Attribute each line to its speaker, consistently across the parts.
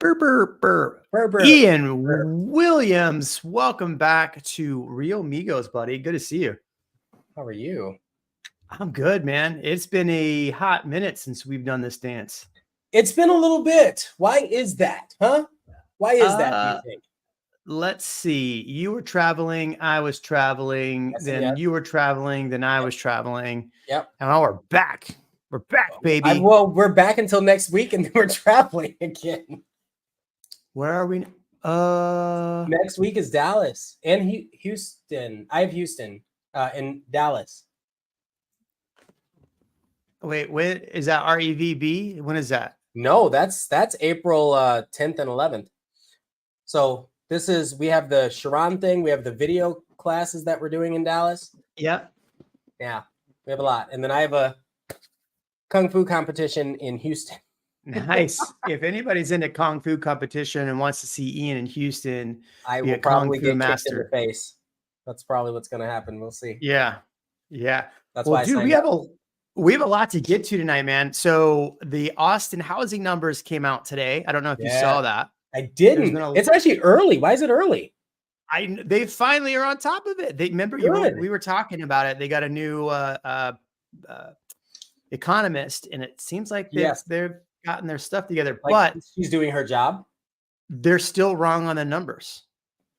Speaker 1: Burr, burr, burr.
Speaker 2: Burr, burr,
Speaker 1: Ian
Speaker 2: burr.
Speaker 1: Williams, welcome back to Real Migos, buddy. Good to see you.
Speaker 2: How are you?
Speaker 1: I'm good, man. It's been a hot minute since we've done this dance.
Speaker 2: It's been a little bit. Why is that, huh? Why is that, do you think?
Speaker 1: Let's see. You were traveling, I was traveling,
Speaker 2: Yes and
Speaker 1: then
Speaker 2: yes.
Speaker 1: you were traveling, then I was traveling.
Speaker 2: Yep.
Speaker 1: And now we're back. We're back, baby.
Speaker 2: Well, we're back until next week, and then we're traveling again.
Speaker 1: Where are we?
Speaker 2: Next week is Dallas and Houston. I have Houston in Dallas.
Speaker 1: Wait, when is that REVB? When is that?
Speaker 2: No, that's April 10th and 11th. So we have the Sharon thing. We have the video classes that we're doing in Dallas.
Speaker 1: Yep.
Speaker 2: Yeah, we have a lot. And then I have a Kung Fu competition in Houston.
Speaker 1: Nice. If anybody's into Kung Fu competition and wants to see Ian in Houston,
Speaker 2: I
Speaker 1: be
Speaker 2: will
Speaker 1: a Kung
Speaker 2: probably
Speaker 1: Fu
Speaker 2: get
Speaker 1: master.
Speaker 2: kicked in the face. That's probably what's going to happen. We'll see.
Speaker 1: Yeah.
Speaker 2: That's
Speaker 1: Well,
Speaker 2: why
Speaker 1: dude, we have a lot to get to tonight, man. So the Austin housing numbers came out today. I don't know if you saw that.
Speaker 2: I didn't. It's actually early. Why is it early?
Speaker 1: They finally are on top of it. They remember we were talking about it. They got a new economist, and it seems like they've gotten their stuff together,
Speaker 2: but she's doing her job.
Speaker 1: They're still wrong on the numbers.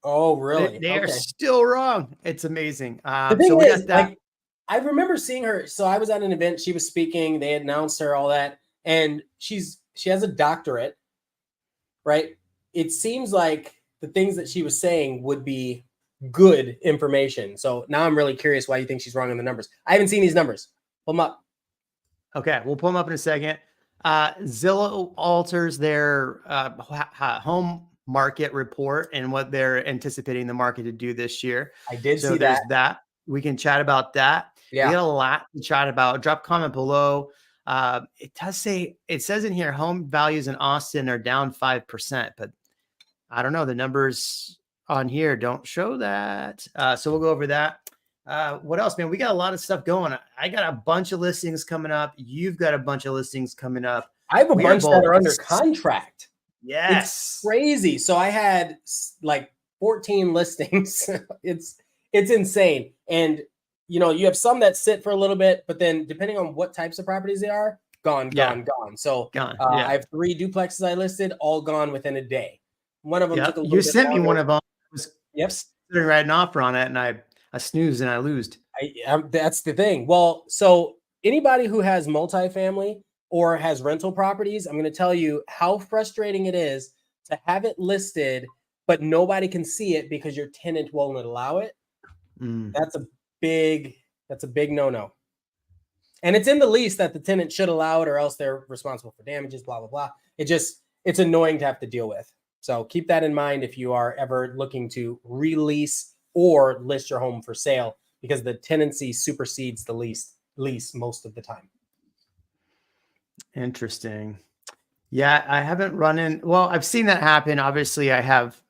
Speaker 2: Oh, really?
Speaker 1: They are still wrong. It's amazing.
Speaker 2: The thing is, like, I remember seeing her. So I was at an event. She was speaking. They announced her, all that, and she has a doctorate, right? It seems like the things that she was saying would be good information. So now I'm really curious why you think she's wrong on the numbers. I haven't seen these numbers. Pull them up.
Speaker 1: Okay, we'll pull them up in a second. Zillow alters their home market report and what they're anticipating the market to do this year.
Speaker 2: I did see that.
Speaker 1: We can chat about that.
Speaker 2: Yeah.
Speaker 1: We got a lot to chat about. Drop a comment below. It says in here, home values in Austin are down 5%, but I don't know. The numbers on here don't show that. So we'll go over that. What else, man? We got a lot of stuff going. I got a bunch of listings coming up. You've got a bunch of listings coming up.
Speaker 2: I have a bunch that are under contract.
Speaker 1: Yes.
Speaker 2: It's crazy. So I had like 14 listings. It's insane. And you have some that sit for a little bit, but then depending on what types of properties they are, gone. So I have 3 duplexes I listed, all gone within a day. One of them took a little bit.
Speaker 1: You sent me one of them.
Speaker 2: Yep.
Speaker 1: Sitting right an offer on it, and I snoozed and I loosed.
Speaker 2: That's the thing. Well, so anybody who has multifamily or has rental properties, I'm going to tell you how frustrating it is to have it listed, but nobody can see it because your tenant won't allow it. That's a big no-no. And it's in the lease that the tenant should allow it, or else they're responsible for damages, blah, blah, blah. It's annoying to have to deal with. So keep that in mind if you are ever looking to release or list your home for sale, because the tenancy supersedes the lease most of the time.
Speaker 1: Interesting. Yeah, I haven't run in. Well, I've seen that happen. Obviously, I've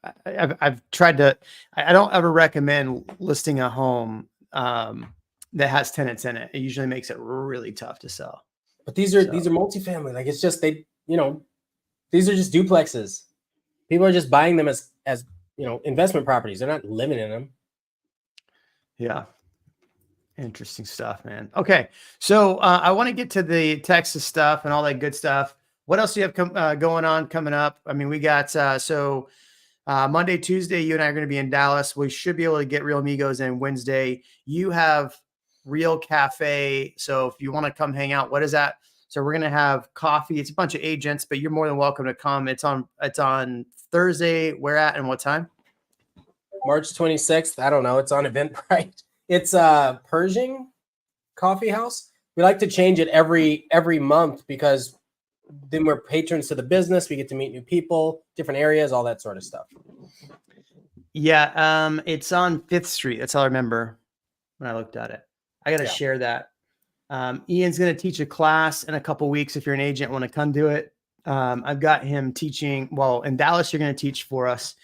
Speaker 1: tried to. I don't ever recommend listing a home that has tenants in it. It usually makes it really tough to sell.
Speaker 2: But these are multifamily. Like, it's just these are just duplexes. People are just buying them as investment properties. They're not living in them.
Speaker 1: Yeah. Interesting stuff, man. Okay. So I want to get to the Texas stuff and all that good stuff. What else do you have going on coming up? I mean, we got, Monday, Tuesday, you and I are going to be in Dallas. We should be able to get Real Migos in Wednesday. You have Real Cafe. So if you want to come hang out, what is that? So we're going to have coffee. It's a bunch of agents, but you're more than welcome to come. It's on Thursday. Where at and what time?
Speaker 2: March 26th. I don't know. It's on Eventbrite. It's Pershing Coffee House. We like to change it every month because then we're patrons to the business. We get to meet new people, different areas, all that sort of stuff.
Speaker 1: Yeah. It's on 5th Street. That's all I remember when I looked at it. I got to share that. Ian's going to teach a class in a couple weeks. If you're an agent, want to come do it. I've got him teaching. Well, in Dallas, you're going to teach for us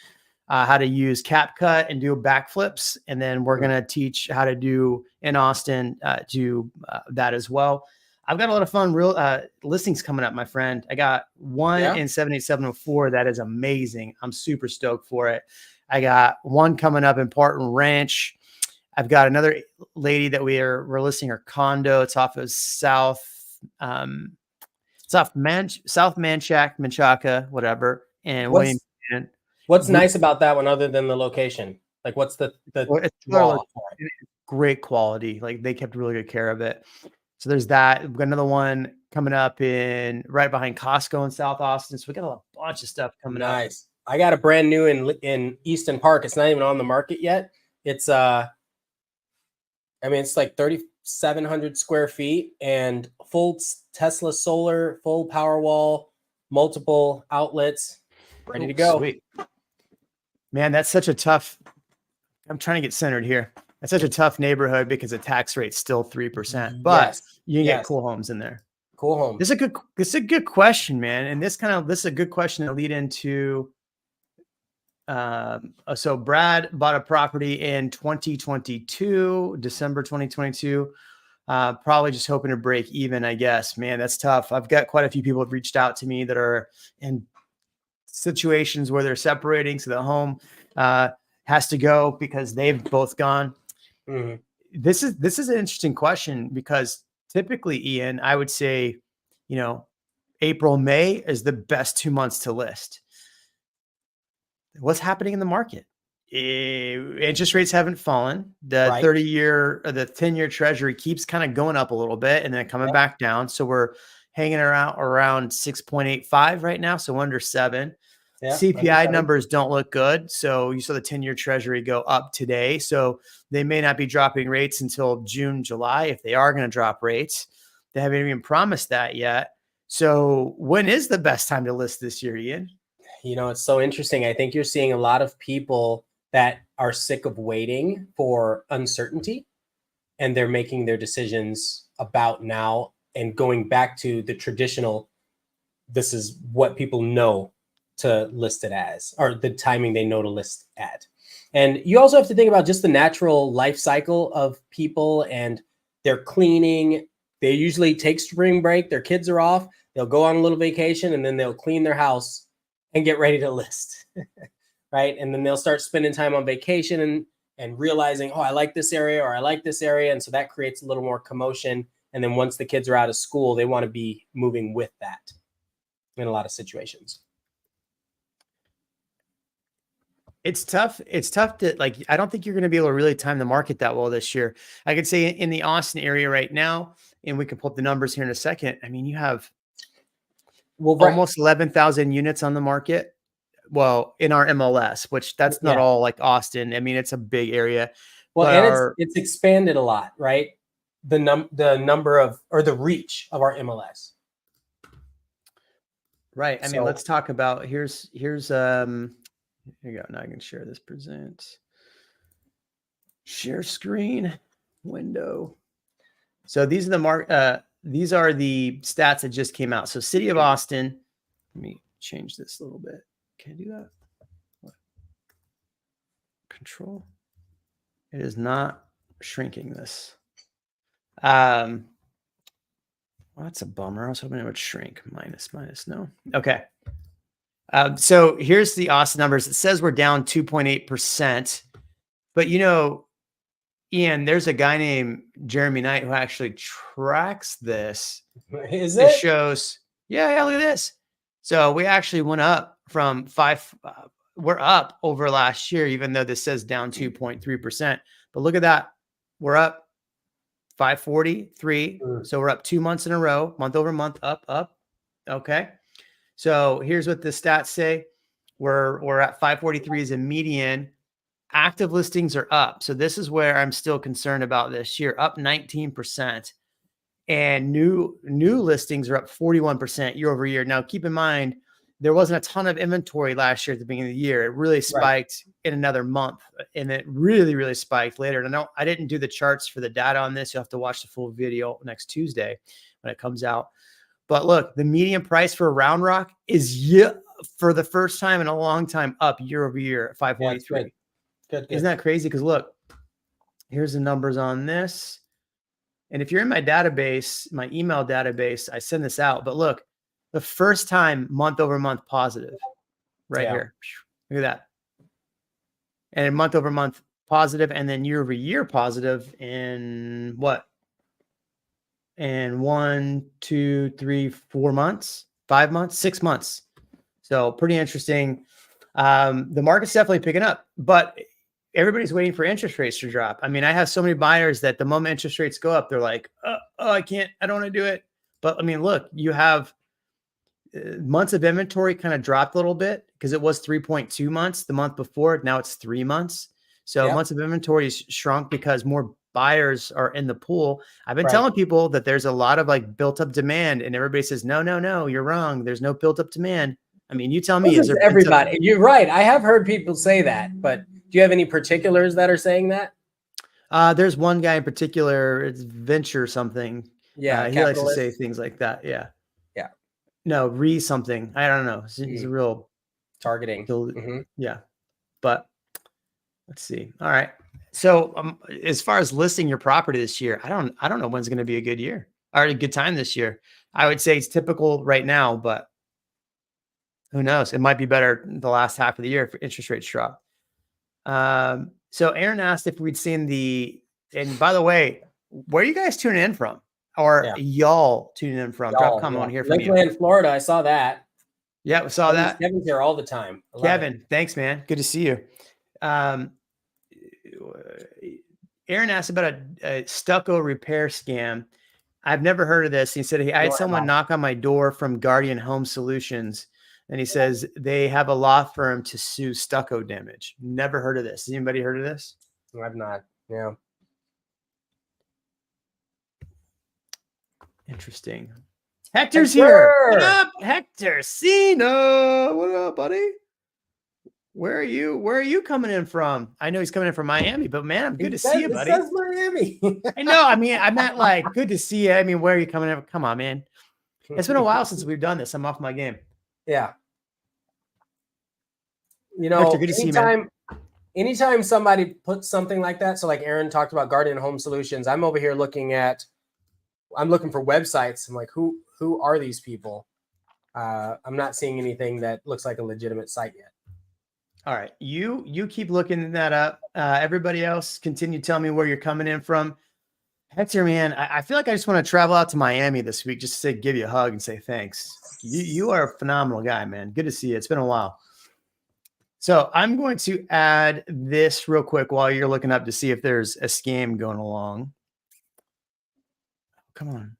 Speaker 1: how to use CapCut and do backflips. And then we're going to teach how to do in Austin, do that as well. I've got a lot of fun real listings coming up, my friend. I got one
Speaker 2: Yeah.
Speaker 1: in 78704 that is amazing. I'm super stoked for it. I got one coming up in Parton Ranch. I've got another lady that we're listing her condo. It's off of South Manchaca, whatever, and William.
Speaker 2: What's nice about that one other than the location? Like, what's the draw for it?
Speaker 1: Great quality. Like, they kept really good care of it. So there's that. We've got another one coming up in right behind Costco in South Austin. So we got a bunch of stuff coming up.
Speaker 2: Nice. I got a brand new in Easton Park. It's not even on the market yet. It's I mean, it's like 3,700 square feet and full Tesla solar, full power wall, multiple outlets, ready to go.
Speaker 1: Sweet. Man, that's such a tough. I'm trying to get centered here. It's such a tough neighborhood because the tax rate's still 3%, but you can get cool homes in there.
Speaker 2: Cool home.
Speaker 1: This is a good question, man. And this is a good question to lead into. So Brad bought a property in 2022, December 2022. Probably just hoping to break even, I guess. Man, that's tough. I've got quite a few people have reached out to me that are in situations where they're separating, so the home has to go because they've both gone.
Speaker 2: Mm-hmm.
Speaker 1: This is an interesting question because typically, Ian, I would say, April, May is the best 2 months to list. What's happening in the market? Interest rates haven't fallen. The 30-year or the 10-year treasury keeps kind of going up a little bit and then coming back down. So we're hanging around 6.85 right now. So under 7. CPI numbers don't look good. So you saw the 10-year treasury go up today. So they may not be dropping rates until June, July, if they are going to drop rates. They haven't even promised that yet. So when is the best time to list this year, Ian?
Speaker 2: It's so interesting. I think you're seeing a lot of people that are sick of waiting for uncertainty, and they're making their decisions about now and going back to the traditional, this is what people know to list it as, or the timing they know to list at. And you also have to think about just the natural life cycle of people and their cleaning. They usually take spring break, their kids are off, they'll go on a little vacation, and then they'll clean their house and get ready to list, right? And then they'll start spending time on vacation and realizing, oh, I like this area or I like this area. And so that creates a little more commotion. And then once the kids are out of school, they want to be moving with that in a lot of situations.
Speaker 1: It's tough. It's tough to I don't think you're going to be able to really time the market that well this year. I could say in the Austin area right now, and we can pull up the numbers here in a second. I mean, you have almost 11,000 units on the market. Well, in our MLS, which that's not all like Austin. I mean, it's a big area.
Speaker 2: Well, and it's expanded a lot, right? The number of, or the reach of our MLS.
Speaker 1: Right. I mean, let's talk about here's here you go. Now I can share this present. Share screen window. So these are these are the stats that just came out. So City of Austin, let me change this a little bit. Can I do that? What? Control. It is not shrinking this. Well, that's a bummer. I was hoping it would shrink. Minus. No. Okay. So here's the Austin numbers. It says we're down 2.8%. But Ian, there's a guy named Jeremy Knight who actually tracks this.
Speaker 2: Is it?
Speaker 1: It shows, yeah, look at this. So we actually went up from 5. We're up over last year, even though this says down 2.3%. But look at that. We're up 543. So we're up 2 months in a row, month over month, up. Okay. So here's what the stats say. We're at 543 as a median. Active listings are up. So this is where I'm still concerned about this year, up 19%. And new listings are up 41% year over year. Now, keep in mind, there wasn't a ton of inventory last year at the beginning of the year. It really spiked in another month, and it really, really spiked later. And I didn't do the charts for the data on this. You'll have to watch the full video next Tuesday when it comes out. But look, the median price for Round Rock is for the first time in a long time up year over year at 543.
Speaker 2: Good.
Speaker 1: Isn't that crazy? Because look, here's the numbers on this. And if you're in my database, my email database, I send this out. But look, the first time month over month positive right here. Look at that. And month over month positive, and then year over year positive in what? In 1, 2, 3, 4 months, 5 months, 6 months. So pretty interesting. The market's definitely picking up, but everybody's waiting for interest rates to drop. I mean, I have so many buyers that the moment interest rates go up, they're like, oh, I can't, I don't want to do it. But I mean, look, you have months of inventory kind of dropped a little bit because it was 3.2 months the month before. Now it's 3 months. So months of inventory is shrunk because more buyers are in the pool. I've been telling people that there's a lot of like built up demand, and everybody says, no, you're wrong. There's no built up demand. I mean, you tell me, is there
Speaker 2: everybody? You're right. I have heard people say that, but do you have any particulars that are saying that?
Speaker 1: There's one guy in particular, it's Venture something.
Speaker 2: Yeah.
Speaker 1: He likes to say things like that. Yeah.
Speaker 2: Yeah.
Speaker 1: No, something. I don't know. He's a real
Speaker 2: targeting.
Speaker 1: Yeah. But let's see. All right. So as far as listing your property this year, I don't know when's going to be a good year or a good time this year. I would say it's typical right now, but who knows? It might be better the last half of the year if interest rates drop. So Aaron asked if we'd seen and by the way, where are you guys tuning in from? Or y'all tuning in from? Drop a comment on here from you.
Speaker 2: Lakeland, Florida. I saw that.
Speaker 1: Yeah, we saw that.
Speaker 2: Kevin's here all the time.
Speaker 1: Kevin, thanks, man. Good to see you. Aaron asked about a stucco repair scam. I've never heard of this. He said I had someone knock on my door from Guardian Home Solutions. And he says they have a law firm to sue stucco damage. Never heard of this. Has anybody heard of this?
Speaker 2: I've not. Yeah.
Speaker 1: Interesting. Hector's here. What up, Hector? Cena. What up, buddy? Where are you coming in from? I know he's coming in from Miami, but man, I'm good to see you, buddy.
Speaker 2: It says Miami.
Speaker 1: I know. I mean, I meant like good to see you. I mean, where are you coming in? Come on, man. It's been a while since we've done this. I'm off my game.
Speaker 2: Yeah. You know,
Speaker 1: Hector, good to see you, man.
Speaker 2: Anytime somebody puts something like that, so like Aaron talked about Guardian Home Solutions, I'm over here looking for websites. I'm like, who are these people? I'm not seeing anything that looks like a legitimate site yet.
Speaker 1: All right. You keep looking that up. Everybody else, continue telling me where you're coming in from. Hector, man, I feel like I just want to travel out to Miami this week just to give you a hug and say thanks. You are a phenomenal guy, man. Good to see you. It's been a while. So I'm going to add this real quick while you're looking up to see if there's a scam going along. Come on.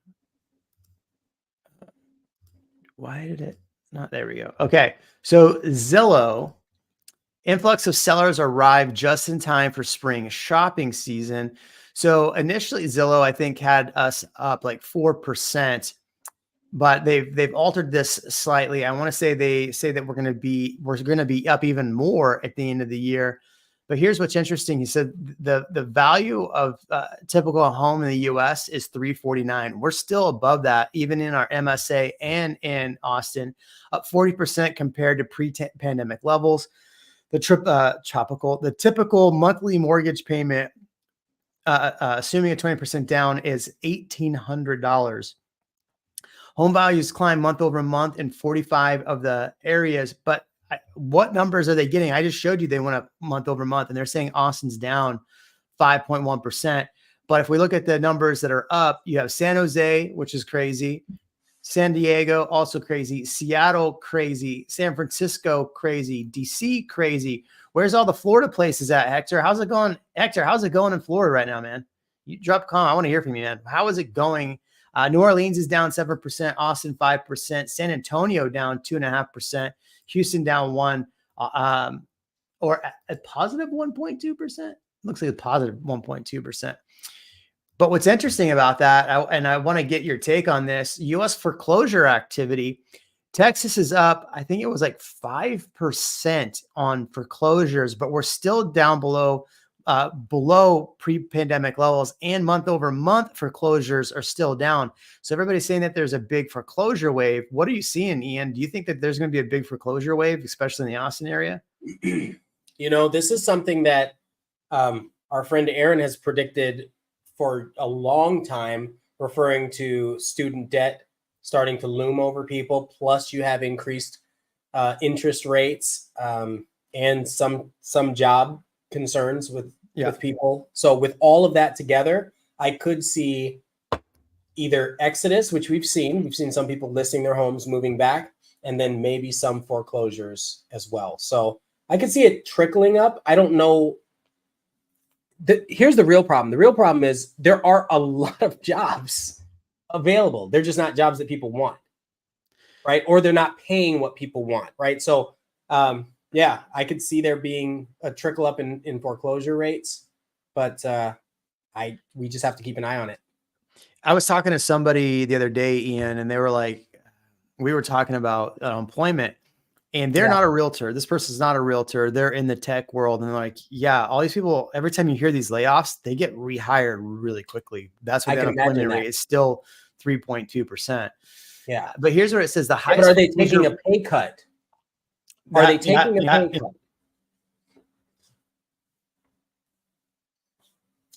Speaker 1: Why did it not? There we go. Okay. So Zillow, influx of sellers arrived just in time for spring shopping season. So initially Zillow, I think, had us up like 4%, but they've altered this slightly. I want to say they say that we're going to be up even more at the end of the year. But here's what's interesting. He said the value of typical home in the U.S. is $349. We're still above that, even in our MSA and in Austin, up 40% compared to pre-pandemic levels. The typical monthly mortgage payment, assuming a 20% down, is $1,800. Home values climb month over month in 45 of the areas, but what numbers are they getting? I just showed you they went up month over month, and they're saying Austin's down 5.1%. But if we look at the numbers that are up, you have San Jose, which is crazy. San Diego, also crazy. Seattle, crazy. San Francisco, crazy. DC, crazy. Where's all the Florida places at, Hector? How's it going? Hector, how's it going in Florida right now, man? You drop a comment. I want to hear from you, man. How is it going? New Orleans is down 7%. Austin, 5%. San Antonio down 2.5%. Houston down 1%, or a positive 1.2%. Looks like a positive 1.2%. But what's interesting about that, and I want to get your take on this, U.S. foreclosure activity, Texas is up, I think it was like 5% on foreclosures, but we're still down below pre-pandemic levels, and month over month foreclosures are still down. So everybody's saying that there's a big foreclosure wave. What are you seeing, Ian? Do you think that there's going to be a big foreclosure wave, especially in the Austin area?
Speaker 2: You know, this is something that our friend Aaron has predicted for a long time, referring to student debt starting to loom over people. Plus, you have increased interest rates and some job concerns with people. So with all of that together, I could see either exodus, which we've seen some people listing their homes, moving back, and then maybe some foreclosures as well. So I could see it trickling up. I don't know. Here's the real problem. The real problem is there are a lot of jobs available. They're just not jobs that people want, right? Or they're not paying what people want, right? So yeah, I could see there being a trickle up in foreclosure rates, but we just have to keep an eye on it.
Speaker 1: I was talking to somebody the other day, Ian, and they were like, we were talking about employment, and they're not a realtor. This person's not a realtor. They're in the tech world. And they're like, yeah, all these people, every time you hear these layoffs, they get rehired really quickly. That's why the unemployment rate is still 3.2%.
Speaker 2: Yeah.
Speaker 1: But here's where it says the highest.
Speaker 2: But are they taking a pay cut? Are they taking a pay cut?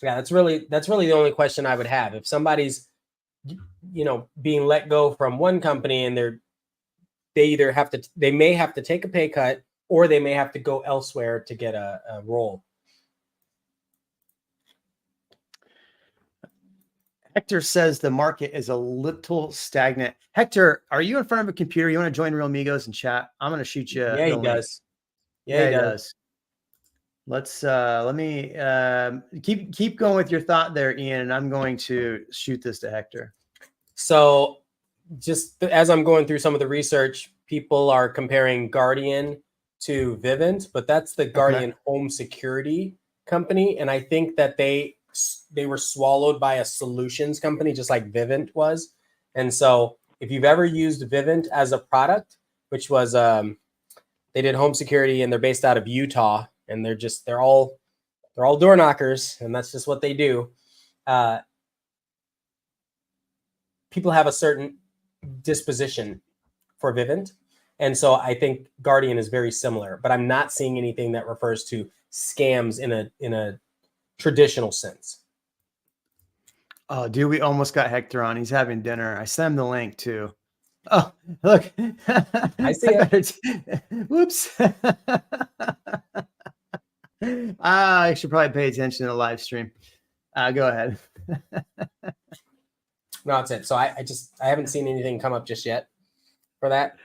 Speaker 2: Yeah, that's really the only question I would have. If somebody's, being let go from one company and they may have to take a pay cut, or they may have to go elsewhere to get a role.
Speaker 1: Hector says the market is a little stagnant. Hector, are you in front of a computer? You want to join Real Amigos and chat? I'm going to shoot you.
Speaker 2: Yeah, he does.
Speaker 1: Yeah, he does. Let me keep going with your thought there, Ian, and I'm going to shoot this to Hector.
Speaker 2: So just as I'm going through some of the research, people are comparing Guardian to Vivint, but that's the Guardian home security company. And I think that they were swallowed by a solutions company, just like Vivint was. And so if you've ever used Vivint as a product, which was, they did home security and they're based out of Utah, and they're all door knockers, and that's just what they do. People have a certain disposition for Vivint. And so I think Guardian is very similar, but I'm not seeing anything that refers to scams in a traditional sense.
Speaker 1: Oh, dude, we almost got Hector on. He's having dinner. I sent him the link too. Oh, look.
Speaker 2: I see it.
Speaker 1: Whoops. I should probably pay attention to the live stream. Go ahead.
Speaker 2: No, that's it. So I haven't seen anything come up just yet for that.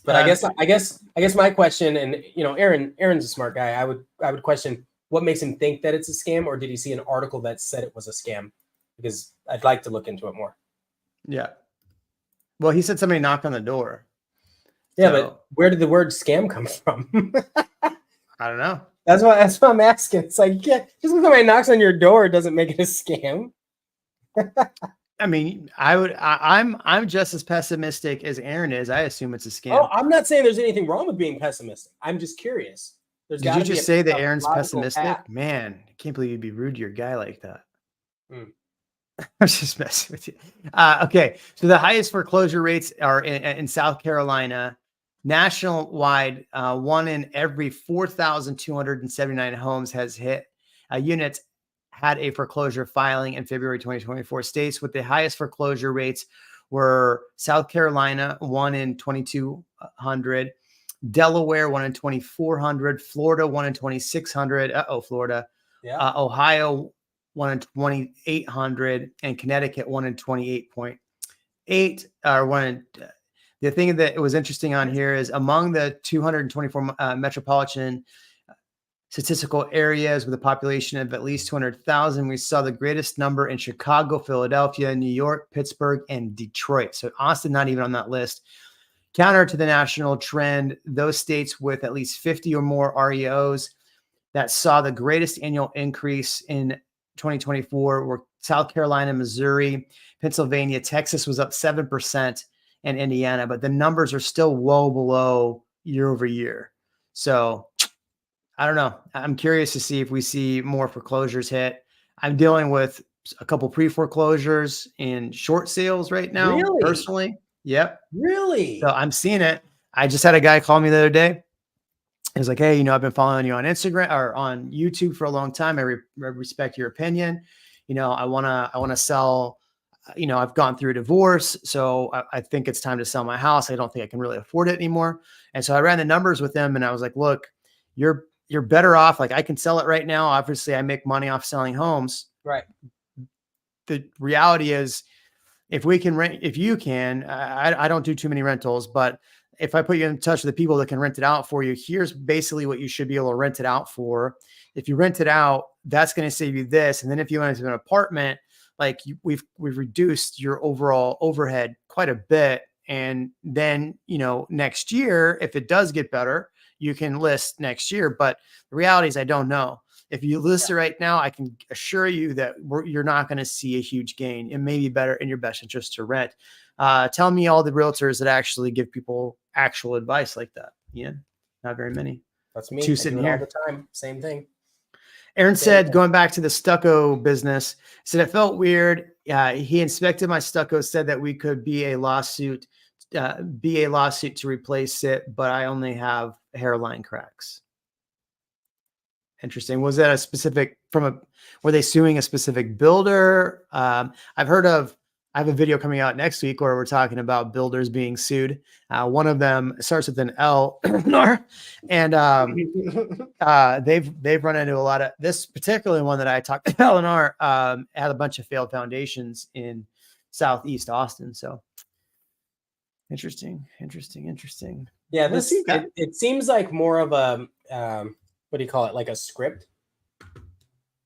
Speaker 2: But I guess my question, and Aaron's a smart guy. I would question what makes him think that it's a scam, or did he see an article that said it was a scam? Because I'd like to look into it more. Yeah.
Speaker 1: Well, he said somebody knocked on the door.
Speaker 2: Yeah, but where did the word scam come from?
Speaker 1: I don't know.
Speaker 2: That's what I'm asking. It's like, yeah, just because somebody knocks on your door doesn't make it a scam.
Speaker 1: I mean, I'm just as pessimistic as Aaron is. I assume it's a scam.
Speaker 2: Oh, I'm not saying there's anything wrong with being pessimistic. I'm just curious.
Speaker 1: Did you just say that Aaron's pessimistic? Path. Man, I can't believe you'd be rude to your guy like that. I'm just messing with you. Okay, so the highest foreclosure rates are in South Carolina. Nationwide, 1 in every 4,279 homes has hit units had a foreclosure filing in February 2024. States with the highest foreclosure rates were South Carolina, 1 in 2,200, Delaware, 1 in 2,400, Florida, 1 in 2,600. Florida. Yeah. Ohio, 1 in 2,800, and Connecticut, 1 in 28.8. The thing that was interesting on here is among the 224 metropolitan statistical areas with a population of at least 200,000, we saw the greatest number in Chicago, Philadelphia, New York, Pittsburgh, and Detroit. So Austin, not even on that list. Counter to the national trend, those states with at least 50 or more REOs that saw the greatest annual increase in 2024 were South Carolina, Missouri, Pennsylvania. Texas was up 7%, and Indiana, but the numbers are still well below year over year. So I don't know. I'm curious to see if we see more foreclosures hit. I'm dealing with a couple pre-foreclosures and short sales right now. Really? Personally. Yep.
Speaker 2: Really?
Speaker 1: So I'm seeing it. I just had a guy call me the other day. It was like, hey, I've been following you on Instagram or on YouTube for a long time. I respect your opinion. I want to sell. I've gone through a divorce, so I think it's time to sell my house. I don't think I can really afford it anymore. And so I ran the numbers with them, and I was like, look, you're better off. Like, I can sell it right now. Obviously, I make money off selling homes.
Speaker 2: Right.
Speaker 1: The reality is, if you can, I don't do too many rentals, but if I put you in touch with the people that can rent it out for you, here's basically what you should be able to rent it out for. If you rent it out, that's going to save you this. And then if you went into an apartment, like we've reduced your overall overhead quite a bit. And then, next year, if it does get better, you can list next year. But the reality is, I don't know. If you list it right now, I can assure you that you're not going to see a huge gain. It may be better in your best interest to rent. Tell me all the realtors that actually give people actual advice like that. Ian, not very many.
Speaker 2: That's me.
Speaker 1: Two sitting
Speaker 2: I do it
Speaker 1: here
Speaker 2: all the time. Same thing.
Speaker 1: Aaron said, going back to the stucco business, said it felt weird. He inspected my stucco, said that we could be a lawsuit to replace it, but I only have hairline cracks. Interesting. Was that a specific were they suing a specific builder? I have a video coming out next week where we're talking about builders being sued. One of them starts with an L, and they've run into a lot of this particular one that I talked to Eleanor, had a bunch of failed foundations in Southeast Austin. So interesting.
Speaker 2: Yeah, it seems like more of a what do you call it? Like a script.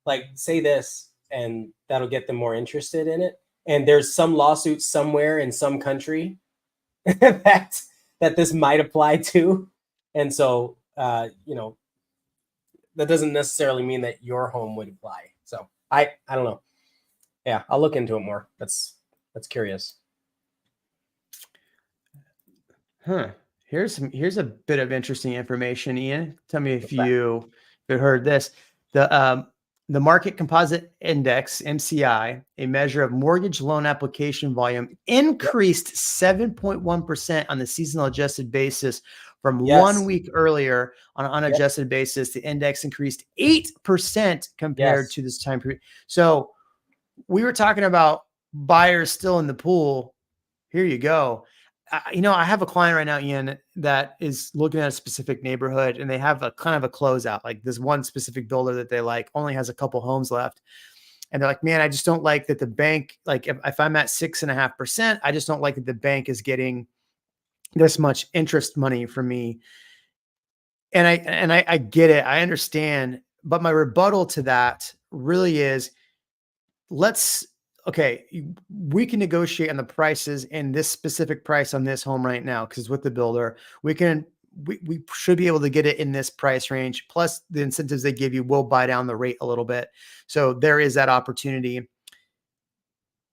Speaker 2: Like, say this, and that'll get them more interested in it. And there's some lawsuit somewhere in some country that this might apply to. And so, that doesn't necessarily mean that your home would apply. So I don't know. Yeah, I'll look into it more. That's curious.
Speaker 1: Huh. Here's a bit of interesting information, Ian. Tell me if you heard this. The Market Composite Index, MCI, a measure of mortgage loan application volume, increased 7.1% on the seasonal adjusted basis from 1 week earlier. On an unadjusted basis, the index increased 8% compared to this time period. So we were talking about buyers still in the pool. Here you go. I have a client right now, Ian, that is looking at a specific neighborhood, and they have a kind of a closeout. Like, this one specific builder that they like only has a couple homes left. And they're like, man, I just don't like that the bank, like if I'm at 6.5%, I just don't like that the bank is getting this much interest money from me. And I get it. I understand. But my rebuttal to that really is, okay, we can negotiate on the prices and this specific price on this home right now, because with the builder, we should be able to get it in this price range. Plus the incentives they give you will buy down the rate a little bit. So there is that opportunity.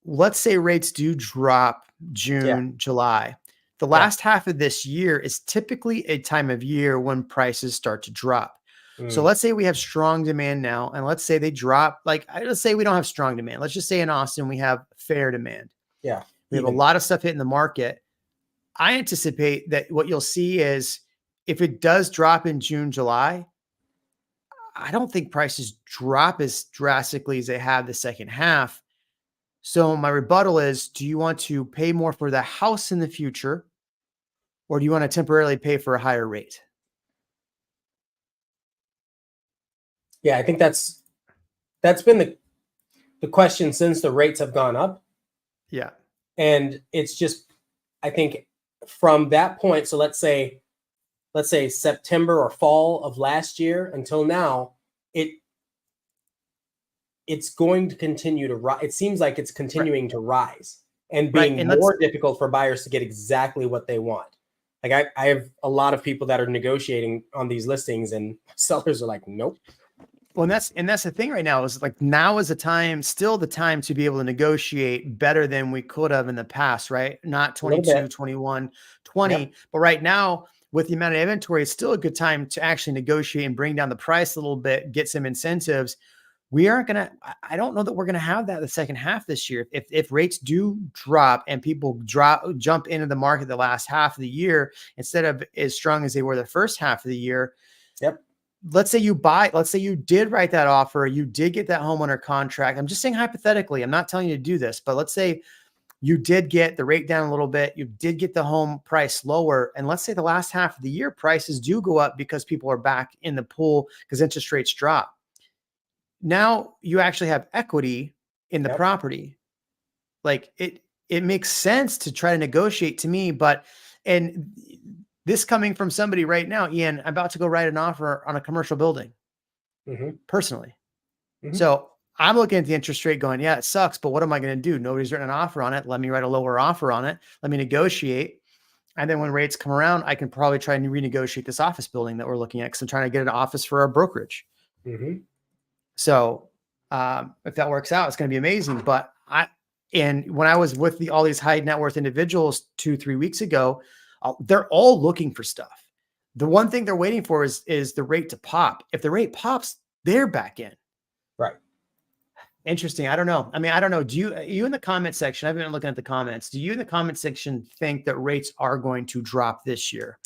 Speaker 1: Let's say rates do drop June, July. The last half of this year is typically a time of year when prices start to drop. So let's say we have strong demand now, and let's say they drop. Let's say we don't have strong demand. Let's just say in Austin, we have fair demand.
Speaker 2: Yeah.
Speaker 1: We have a lot of stuff hitting the market. I anticipate that what you'll see is, if it does drop in June, July, I don't think prices drop as drastically as they have the second half. So my rebuttal is, do you want to pay more for the house in the future, or do you want to temporarily pay for a higher rate?
Speaker 2: Yeah, I think that's been the question since the rates have gone up.
Speaker 1: Yeah.
Speaker 2: And it's just, I think from that point, so let's say September or fall of last year until now, it's going to continue to rise. It seems like it's continuing to rise and being more difficult for buyers to get exactly what they want. Like, I have a lot of people that are negotiating on these listings, and sellers are like, nope.
Speaker 1: Well, and that's the thing right now, is like, now is still the time to be able to negotiate better than we could have in the past, right? Not 22, 21, 20, but right now with the amount of inventory, it's still a good time to actually negotiate and bring down the price a little bit, get some incentives. I don't know that we're going to have that the second half this year. If rates do drop and people jump into the market the last half of the year, instead of as strong as they were the first half of the year,
Speaker 2: Yep.
Speaker 1: Let's say you did write that offer, you did get that home under contract. I'm just saying hypothetically, I'm not telling you to do this, but let's say you did get the rate down a little bit, you did get the home price lower, and let's say the last half of the year prices do go up because people are back in the pool because interest rates drop. Now you actually have equity in the
Speaker 2: Yep.
Speaker 1: property. Like it makes sense to try to negotiate to me, and this coming from somebody right now, Ian, I'm about to go write an offer on a commercial building personally. So I'm looking at the interest rate going, yeah, it sucks, but what am I going to do? Nobody's written an offer on it. Let me write a lower offer on it. Let me negotiate. And then when rates come around, I can probably try and renegotiate this office building that we're looking at because I'm trying to get an office for our brokerage. So if that works out, it's going to be amazing. But when I was with all these high net worth individuals 2-3 weeks ago, they're all looking for stuff. The one thing they're waiting for is the rate to pop. If the rate pops, they're back in.
Speaker 2: Right.
Speaker 1: Interesting. I don't know. I mean, I don't know. Do you in the comment section, I've been looking at the comments. Do you in the comment section think that rates are going to drop this year?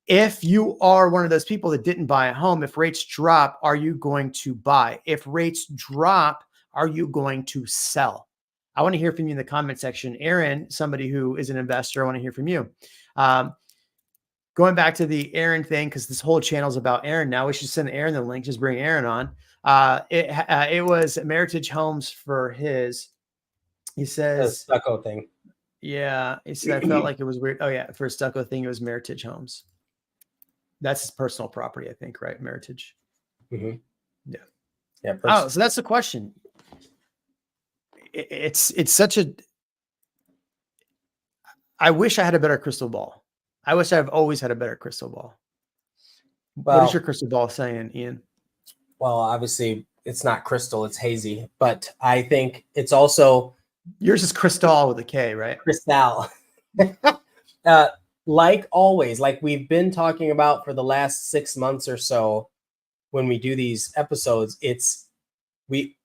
Speaker 1: If you are one of those people that didn't buy a home, if rates drop, are you going to buy? If rates drop, are you going to sell? I want to hear from you in the comment section. Aaron, somebody who is an investor, I want to hear from you. Going back to the Aaron thing, because this whole channel is about Aaron now. We should send Aaron the link. Just bring Aaron on. It was Meritage Homes for his. He says
Speaker 2: the stucco thing.
Speaker 1: Yeah, he said I felt like it was weird. Oh yeah, for a stucco thing, it was Meritage Homes. That's his personal property, I think, right? Meritage.
Speaker 2: Yeah.
Speaker 1: Yeah. Oh, so that's the question. It's such a. I wish I had a better crystal ball. I wish I've always had a better crystal ball. Well, what is your crystal ball saying, Ian?
Speaker 2: Well, obviously it's not crystal, it's hazy, but I think it's also
Speaker 1: yours is crystal with a K, right?
Speaker 2: Crystal. Like always, like we've been talking about for the last 6 months or so, when we do these episodes, we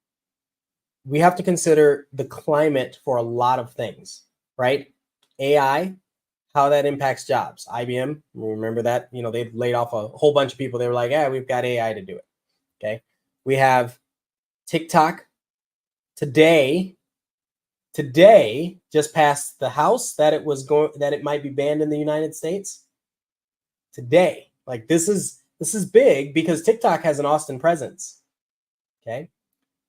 Speaker 2: have to consider the climate for a lot of things, right? AI, how that impacts jobs. IBM, remember that? They've laid off a whole bunch of people. They were like, yeah, we've got AI to do it. Okay. We have TikTok today just passed the House that it might be banned in the United States today. Like this is big because TikTok has an Austin presence. Okay.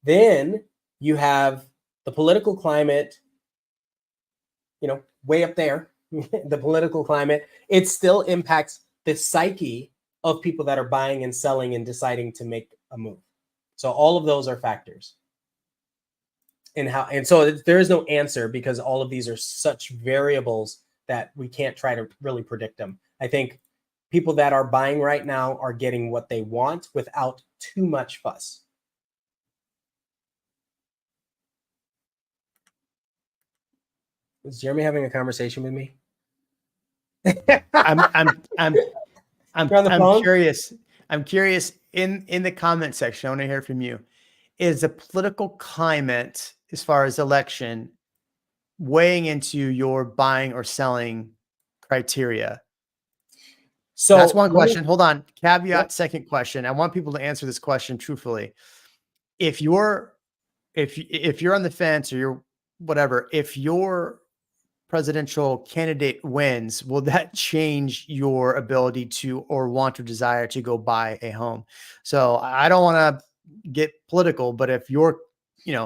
Speaker 2: Then you have the political climate, way up there, the political climate. It still impacts the psyche of people that are buying and selling and deciding to make a move. So all of those are factors. And so there is no answer because all of these are such variables that we can't try to really predict them. I think people that are buying right now are getting what they want without too much fuss. Is Jeremy having a conversation with me?
Speaker 1: I'm curious. I'm curious in the comment section. I want to hear from you. Is the political climate, as far as election, weighing into your buying or selling criteria? So that's one question. Hold on. Caveat. Yep. Second question. I want people to answer this question truthfully. If you're on the fence or you're whatever, if your presidential candidate wins, will that change your ability to or want or desire to go buy a home? So I don't want to get political, but if you're,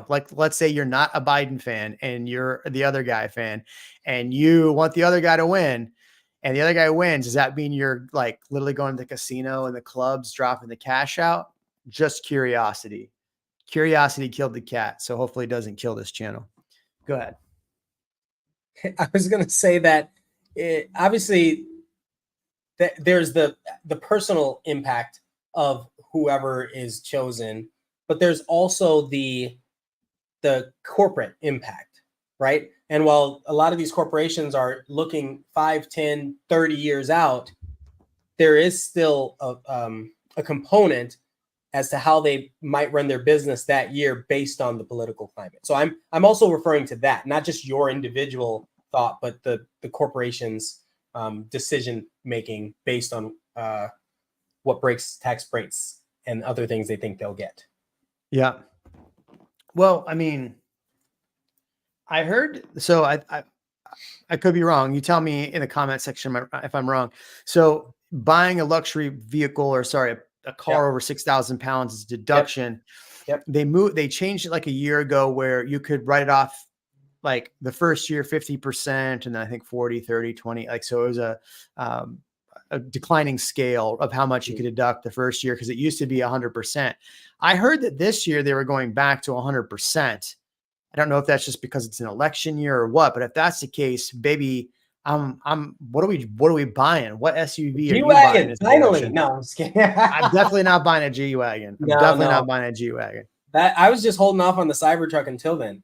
Speaker 1: like, let's say you're not a Biden fan and you're the other guy fan and you want the other guy to win and the other guy wins, does that mean you're like literally going to the casino and the clubs, dropping the cash out? Just curiosity. Curiosity killed the cat. So hopefully it doesn't kill this channel. Go ahead.
Speaker 2: I was going to say that obviously there's the personal impact of whoever is chosen, but there's also the corporate impact, right? And while a lot of these corporations are looking 5, 10, 30 years out, there is still a component as to how they might run their business that year based on the political climate. So I'm also referring to that, not just your individual thought, but the corporation's decision making based on what tax breaks and other things they think they'll get.
Speaker 1: Yeah. Well, I mean, I heard, so I could be wrong. You tell me in the comment section if I'm wrong. So buying a luxury vehicle, or sorry, a car over 6,000 pounds is deduction.
Speaker 2: Yep.
Speaker 1: They changed it like a year ago where you could write it off like the first year 50%, and then I think 40, 30, 20. Like, so it was a declining scale of how much you could deduct the first year, because it used to be 100%. I heard that this year they were going back to 100%. I don't know if that's just because it's an election year or what, but if that's the case, baby, what are we buying? What SUV are you buying?
Speaker 2: G-Wagon, finally. No, I'm just kidding.
Speaker 1: I'm definitely not buying a G-Wagon. I'm definitely not buying a G-Wagon.
Speaker 2: That I was just holding off on the Cybertruck until then.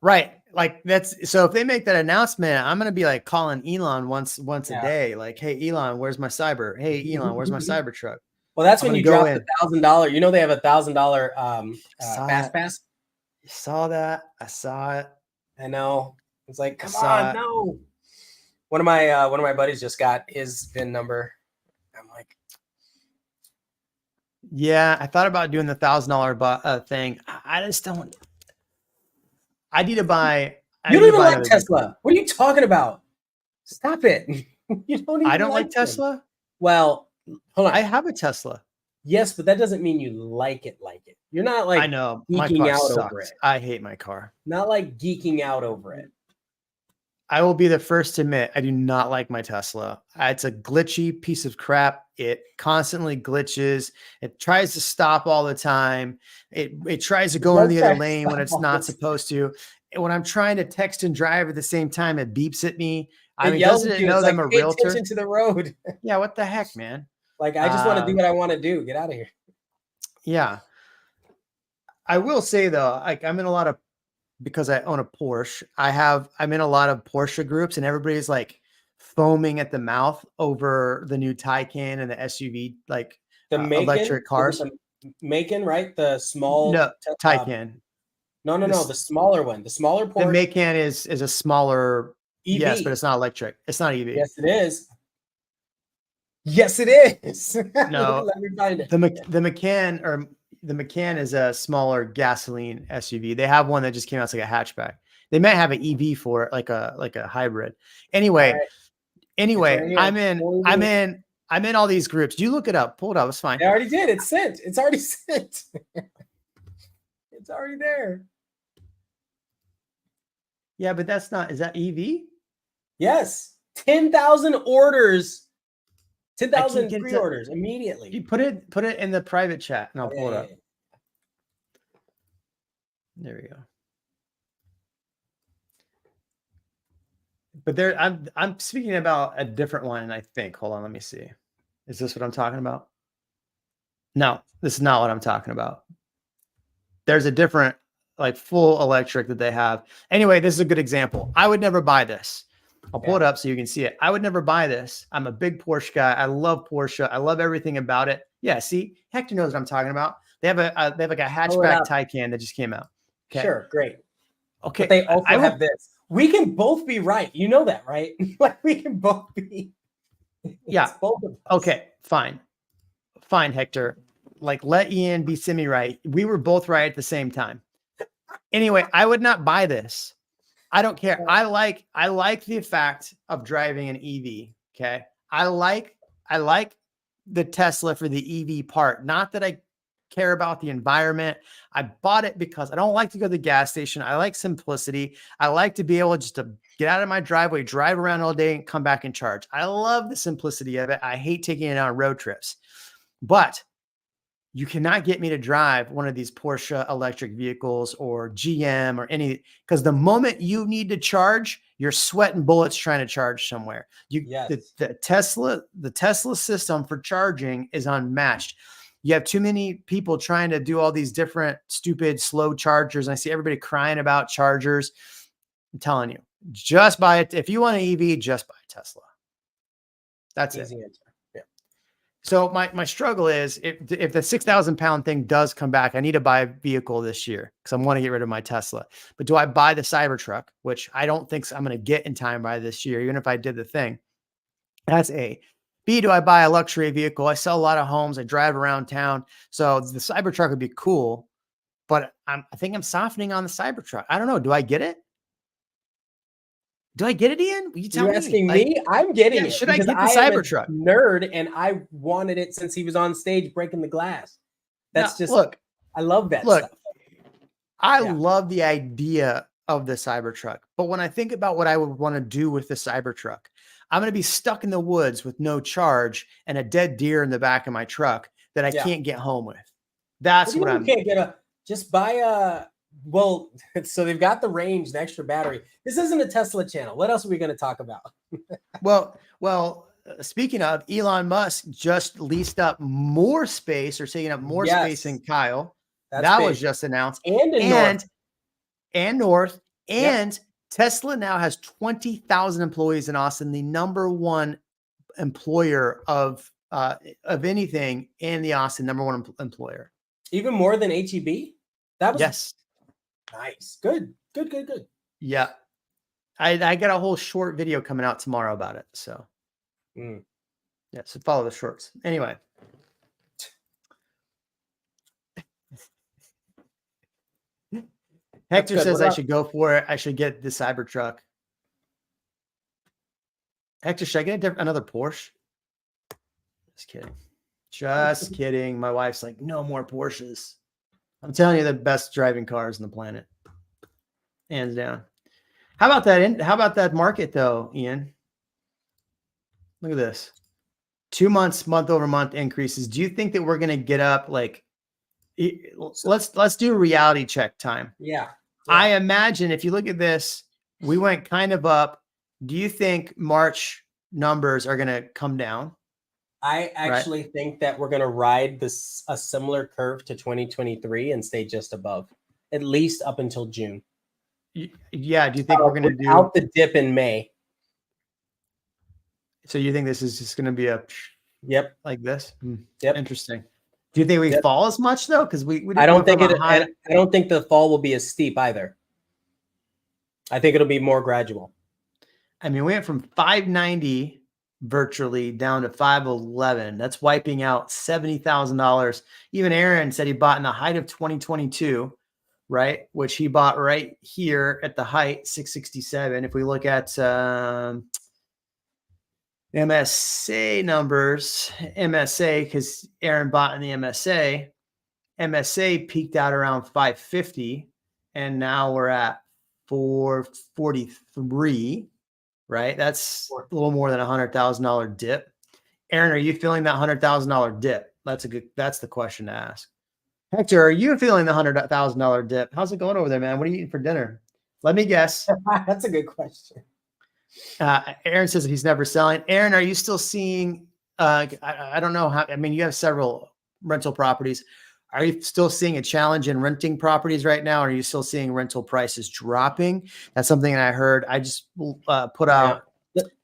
Speaker 1: Right. Like that's, so if they make that announcement, I'm going to be like calling Elon once a day. Like, hey, Elon, where's my Cyber? Hey, Elon, where's my Cybertruck?
Speaker 2: Well, that's when you drop the $1,000. You know, they have $1,000 fast pass.
Speaker 1: You saw that? I saw it.
Speaker 2: I know. It's like, come on, no. One of my buddies just got his VIN number. I'm like,
Speaker 1: yeah, I thought about doing the $1,000 thing. I just don't. I need to buy.
Speaker 2: You don't even like Tesla. What are you talking about? Stop it. You don't even.
Speaker 1: I don't like Tesla.
Speaker 2: Well, hold on.
Speaker 1: I have a Tesla.
Speaker 2: Yes, but that doesn't mean you like it. You're not like,
Speaker 1: I know,
Speaker 2: geeking out over it.
Speaker 1: I hate my car.
Speaker 2: Not like geeking out over it.
Speaker 1: I will be the first to admit I do not like my Tesla. It's a glitchy piece of crap. It constantly glitches. It tries to stop all the time. It tries to go into the other lane when it's not supposed to. And when I'm trying to text and drive at the same time, it beeps at me. I mean, doesn't it know that I'm a realtor?
Speaker 2: Pay attention to the road.
Speaker 1: Yeah, what the heck, man?
Speaker 2: Like, I just want to do what I want to do. Get out of here.
Speaker 1: Yeah. I will say though, like I'm in a lot of, because I own a Porsche, I'm in a lot of Porsche groups, and everybody's like foaming at the mouth over the new Taycan and the SUV, like
Speaker 2: the
Speaker 1: electric cars.
Speaker 2: Macan, right? The small
Speaker 1: Taycan.
Speaker 2: No, the smaller one. The smaller Porsche.
Speaker 1: The Macan is a smaller
Speaker 2: EV.
Speaker 1: Yes, but it's not electric. It's not EV.
Speaker 2: Yes, it is. Yes, it is.
Speaker 1: No,
Speaker 2: let me find it.
Speaker 1: The Macan is a smaller gasoline SUV. They have one that just came out. It's like a hatchback. They might have an EV for it, like a hybrid. Anyway, I'm in all these groups. You look it up. Pull it up. It's fine.
Speaker 2: I already did. It's sent. It's already sent. It's already there.
Speaker 1: Yeah, but that's not. Is that EV?
Speaker 2: Yes. 10,000 orders. 10,000 pre-orders immediately.
Speaker 1: You put it in the private chat, and I'll pull it up. There we go. But I'm speaking about a different one, I think. Hold on, let me see. Is this what I'm talking about? No, this is not what I'm talking about. There's a different, like, full electric that they have. Anyway, this is a good example. I would never buy this. I'll pull it up so you can see it. I would never buy this. I'm a big Porsche guy. I love Porsche. I love everything about it. Yeah, see, Hector knows what I'm talking about. They have like a hatchback Taycan that just came out. Okay.
Speaker 2: Sure, great.
Speaker 1: Okay.
Speaker 2: But they also have this. We can both be right. You know that, right? Like, we can both be.
Speaker 1: Yeah.
Speaker 2: Both of us.
Speaker 1: Okay, fine. Fine, Hector. Like, let Ian be semi-right. We were both right at the same time. Anyway, I would not buy this. I don't care. I like the fact of driving an EV. Okay. I like the Tesla for the EV part. Not that I care about the environment. I bought it because I don't like to go to the gas station. I like simplicity. I like to be able just to get out of my driveway, drive around all day, and come back and charge. I love the simplicity of it. I hate taking it on road trips, but you cannot get me to drive one of these Porsche electric vehicles or GM or any, because the moment you need to charge, you're sweating bullets trying to charge somewhere. The Tesla system for charging is unmatched. You have too many people trying to do all these different stupid slow chargers. And I see everybody crying about chargers. I'm telling you, just buy it. If you want an EV, just buy a Tesla. That's
Speaker 2: easy
Speaker 1: it.
Speaker 2: Answer.
Speaker 1: So my struggle is if the 6,000 pound thing does come back, I need to buy a vehicle this year because I want to get rid of my Tesla. But do I buy the Cybertruck, which I don't think I'm going to get in time by this year, even if I did the thing? That's A. B, do I buy a luxury vehicle? I sell a lot of homes. I drive around town. So the Cybertruck would be cool, but I think I'm softening on the Cybertruck. I don't know. Do I get it? Do I get it, Ian? Will you tell
Speaker 2: You
Speaker 1: me?
Speaker 2: asking
Speaker 1: Like,
Speaker 2: me? I'm getting
Speaker 1: yeah,
Speaker 2: it
Speaker 1: should I
Speaker 2: because
Speaker 1: get the
Speaker 2: I am a
Speaker 1: Cybertruck?
Speaker 2: nerd and I wanted it since he was on stage breaking the glass. That's
Speaker 1: Now,
Speaker 2: just,
Speaker 1: look,
Speaker 2: I love that
Speaker 1: look,
Speaker 2: stuff.
Speaker 1: I
Speaker 2: Yeah.
Speaker 1: love the idea of the Cybertruck, but when I think about what I would want to do with the Cybertruck, I'm going to be stuck in the woods with no charge and a dead deer in the back of my truck that I
Speaker 2: Yeah.
Speaker 1: can't get home with.
Speaker 2: What
Speaker 1: That's
Speaker 2: do you
Speaker 1: what
Speaker 2: mean
Speaker 1: I'm.
Speaker 2: you can't get a, just buy a, well, so they've got the range, the extra battery. This isn't a Tesla channel. What else are we going to talk about?
Speaker 1: Well, speaking of, Elon Musk just leased up more space or taking up more space
Speaker 2: Yes,
Speaker 1: than Kyle.
Speaker 2: that's
Speaker 1: That
Speaker 2: big.
Speaker 1: was just announced.
Speaker 2: And in North.
Speaker 1: And North.
Speaker 2: Yep.
Speaker 1: And Tesla now has 20,000 employees in Austin, the number one employer of anything in the Austin, number one employer.
Speaker 2: Even more than HEB? That was
Speaker 1: Yes.
Speaker 2: nice. Good.
Speaker 1: Yeah. I got a whole short video coming out tomorrow about it. So yeah, so follow the shorts. Anyway. Hector says I should go for it. I should get the Cybertruck. Hector, should I get another Porsche? Just kidding. Just kidding. My wife's like, no more Porsches. I'm telling you, the best driving cars on the planet. Hands down. How about that? How about that market though, Ian? Look at this. 2 months, month over month increases. Do you think that we're going to get up like, let's do a reality check time.
Speaker 2: Yeah.
Speaker 1: I imagine if you look at this, we went kind of up. Do you think March numbers are going to come down?
Speaker 2: I actually think that we're going to ride a similar curve to 2023 and stay just above, at least up until June.
Speaker 1: Yeah. Do you think we're going to do
Speaker 2: out the dip in May?
Speaker 1: So you think this is just going to be a like this?
Speaker 2: Yep.
Speaker 1: Interesting. Do you think we fall as much though? Because we
Speaker 2: I don't think I don't think the fall will be as steep either. I think it'll be more gradual.
Speaker 1: I mean, we went from 590 virtually down to 511. That's wiping out $70,000. Even Aaron said he bought in the height of 2022, right? Which he bought right here at the height, 667. If we look at MSA numbers, MSA, because Aaron bought in the MSA peaked out around 550, and now we're at 443, right? That's a little more than $100,000 dip. Aaron, are you feeling that $100,000 dip? That's the question to ask. Hector, are you feeling the $100,000 dip? How's it going over there, man? What are you eating for dinner? Let me guess.
Speaker 2: That's a good question.
Speaker 1: Aaron says that he's never selling. Aaron, are you still seeing, I don't know how, I mean, you have several rental properties. Are you still seeing a challenge in renting properties right now? Or are you still seeing rental prices dropping? That's something that I heard. I just put out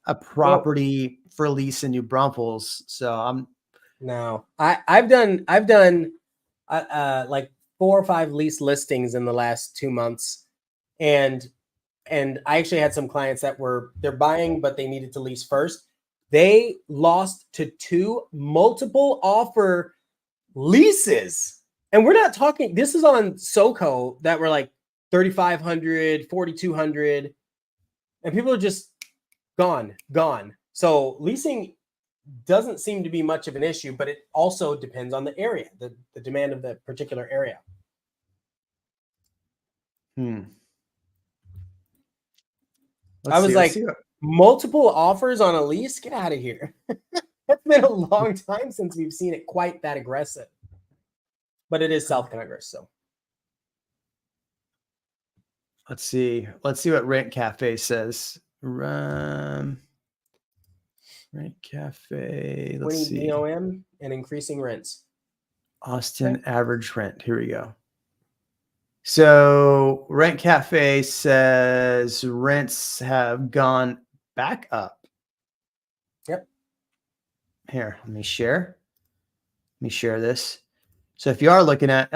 Speaker 1: a property for lease in New Braunfels. So
Speaker 2: I've done like 4 or 5 lease listings in the last 2 months. And I actually had some clients that they're buying, but they needed to lease first. They lost to 2 multiple offer leases. And we're not talking, this is on SoCo that were like 3,500, 4,200. And people are just gone. So leasing doesn't seem to be much of an issue, but it also depends on the area, the demand of the particular area. I was like, multiple offers on a lease? Get out of here. It's been a long time since we've seen it quite that aggressive. But it is self-congress, so.
Speaker 1: Let's see what Rent Cafe says. Rent Cafe. Let's see.
Speaker 2: DOM and increasing rents.
Speaker 1: Austin average rent. Here we go. So Rent Cafe says rents have gone back up.
Speaker 2: Yep.
Speaker 1: Here, let me share this. So if you are looking at,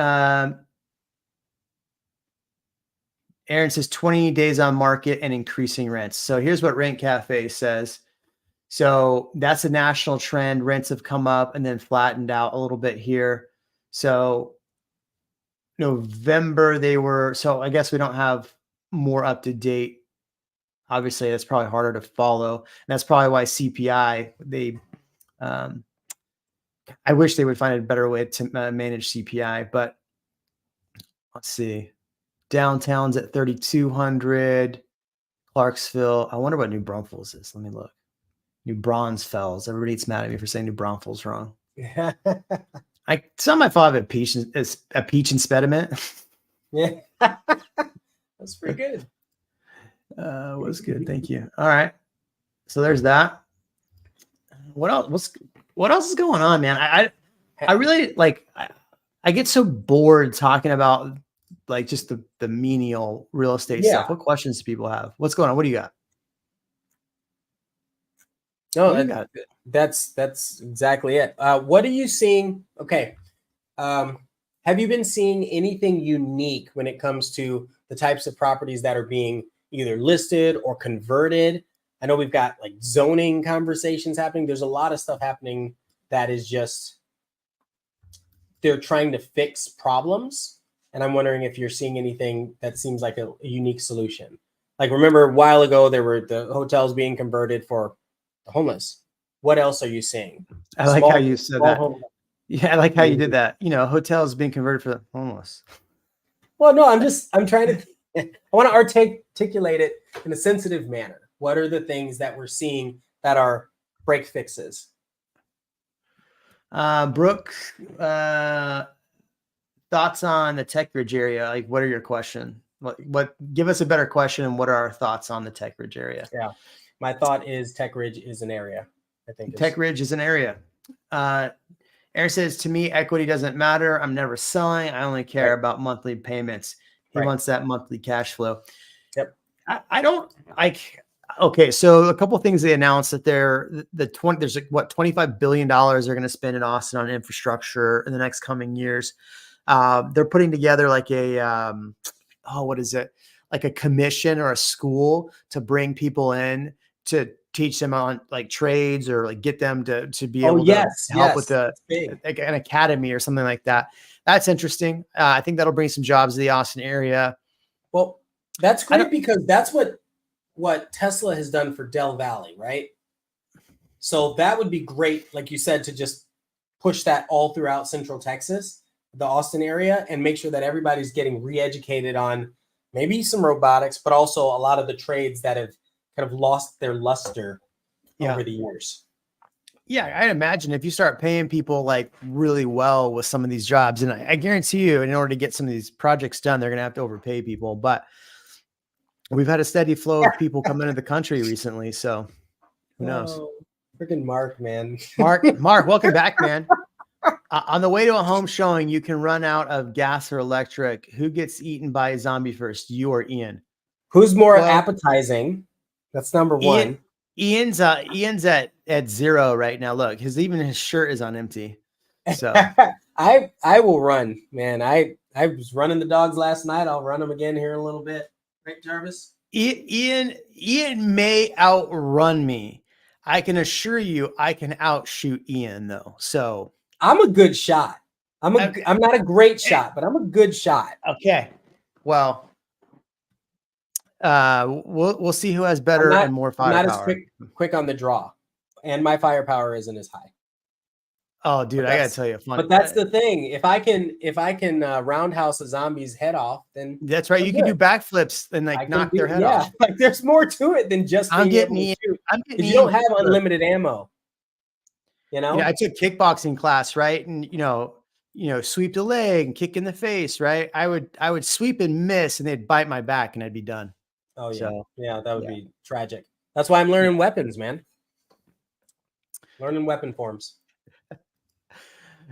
Speaker 1: Aaron says 20 days on market and increasing rents. So here's what Rent Cafe says. So that's a national trend. Rents have come up and then flattened out a little bit here. So November so I guess we don't have more up to date. Obviously, that's probably harder to follow. And that's probably why CPI, um, I wish they would find a better way to manage CPI, but let's see. Downtown's at 3,200. Clarksville. I wonder what New Braunfels is. Let me look. New Braunfels. Everybody gets mad at me for saying New Braunfels wrong.
Speaker 2: Yeah.
Speaker 1: Some might have a peach impediment.
Speaker 2: Yeah. That's pretty good.
Speaker 1: Was good. Thank you. All right. So there's that. What else? What else is going on, man? I really I get so bored talking about like just the menial real estate stuff. What questions do people have? What's going on? What do you got?
Speaker 2: No, that's exactly it. What are you seeing? Okay. Have you been seeing anything unique when it comes to the types of properties that are being either listed or converted? I know we've got like zoning conversations happening. There's a lot of stuff happening that is just, they're trying to fix problems. And I'm wondering if you're seeing anything that seems like a unique solution. Like, remember a while ago, there were the hotels being converted for the homeless. What else are you seeing?
Speaker 1: I like how you said that. Yeah, I like how you did that. Hotels being converted for the homeless.
Speaker 2: Well, no, I'm trying to, I want to articulate it in a sensitive manner. What are the things that we're seeing that are break fixes?
Speaker 1: Brooke, thoughts on the Tech Ridge area? Like, what are your questions? What give us a better question, and what are our thoughts on the Tech Ridge area?
Speaker 2: Yeah, my thought is Tech Ridge is an area. I think
Speaker 1: Tech Ridge is an area. Aaron says, to me, equity doesn't matter. I'm never selling. I only care about monthly payments. He wants that monthly cash flow.
Speaker 2: Yep.
Speaker 1: I don't like. Okay, so a couple of things they announced that there's like $25 billion they're going to spend in Austin on infrastructure in the next coming years. They're putting together like what is it? Like a commission or a school to bring people in to teach them on like trades or like get them to be able to help with like an academy or something like that. That's interesting. I think that'll bring some jobs to the Austin area.
Speaker 2: Well, that's great because that's what Tesla has done for Del Valley, right? So that would be great, like you said, to just push that all throughout Central Texas, the Austin area, and make sure that everybody's getting re-educated on maybe some robotics, but also a lot of the trades that have kind of lost their luster over the years.
Speaker 1: Yeah, I'd imagine if you start paying people like really well with some of these jobs, and I guarantee you, in order to get some of these projects done, they're going to have to overpay people. But we've had a steady flow of people come into the country recently, so who knows?
Speaker 2: Freaking Mark, man.
Speaker 1: Mark, welcome back, man. On the way to a home showing, you can run out of gas or electric. Who gets eaten by a zombie first, you or Ian?
Speaker 2: Who's more appetizing? That's number one.
Speaker 1: Ian's at 0 right now. Look, even his shirt is on empty. So
Speaker 2: I will run, man. I was running the dogs last night. I'll run them again here in a little bit. Right, Jarvis?
Speaker 1: Ian may outrun me. I can assure you I can outshoot Ian though. So
Speaker 2: I'm a good shot. I'm not a great shot, but I'm a good shot.
Speaker 1: Okay. Well, we'll see who has better and more firepower.
Speaker 2: I'm not as quick on the draw, and my firepower isn't as high.
Speaker 1: Oh, dude, I gotta tell you,
Speaker 2: but that's the thing. If I can roundhouse a zombie's head off, then
Speaker 1: that's right. You can do backflips and like knock their head off.
Speaker 2: Like there's more to it than just being able to shoot. Because you don't have unlimited ammo.
Speaker 1: I took kickboxing class, right? And sweep the leg and kick in the face, right? I would sweep and miss, and they'd bite my back, and I'd be done.
Speaker 2: Oh yeah, that would be tragic. That's why I'm learning weapons, man. Learning weapon forms.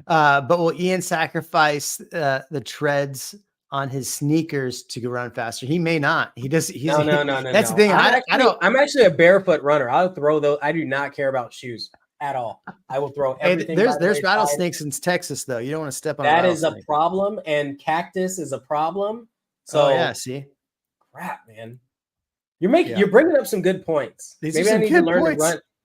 Speaker 1: But will Ian sacrifice the treads on his sneakers to go run faster? He may not. He does. No. That's the thing.
Speaker 2: I'm actually a barefoot runner. I'll throw those. I do not care about shoes at all. I will throw everything.
Speaker 1: There's rattlesnakes in Texas though. You don't want to step on.
Speaker 2: That is a problem, and cactus is a problem. So
Speaker 1: see,
Speaker 2: crap, man. You're bringing up some good points.
Speaker 1: Maybe I need to learn to run.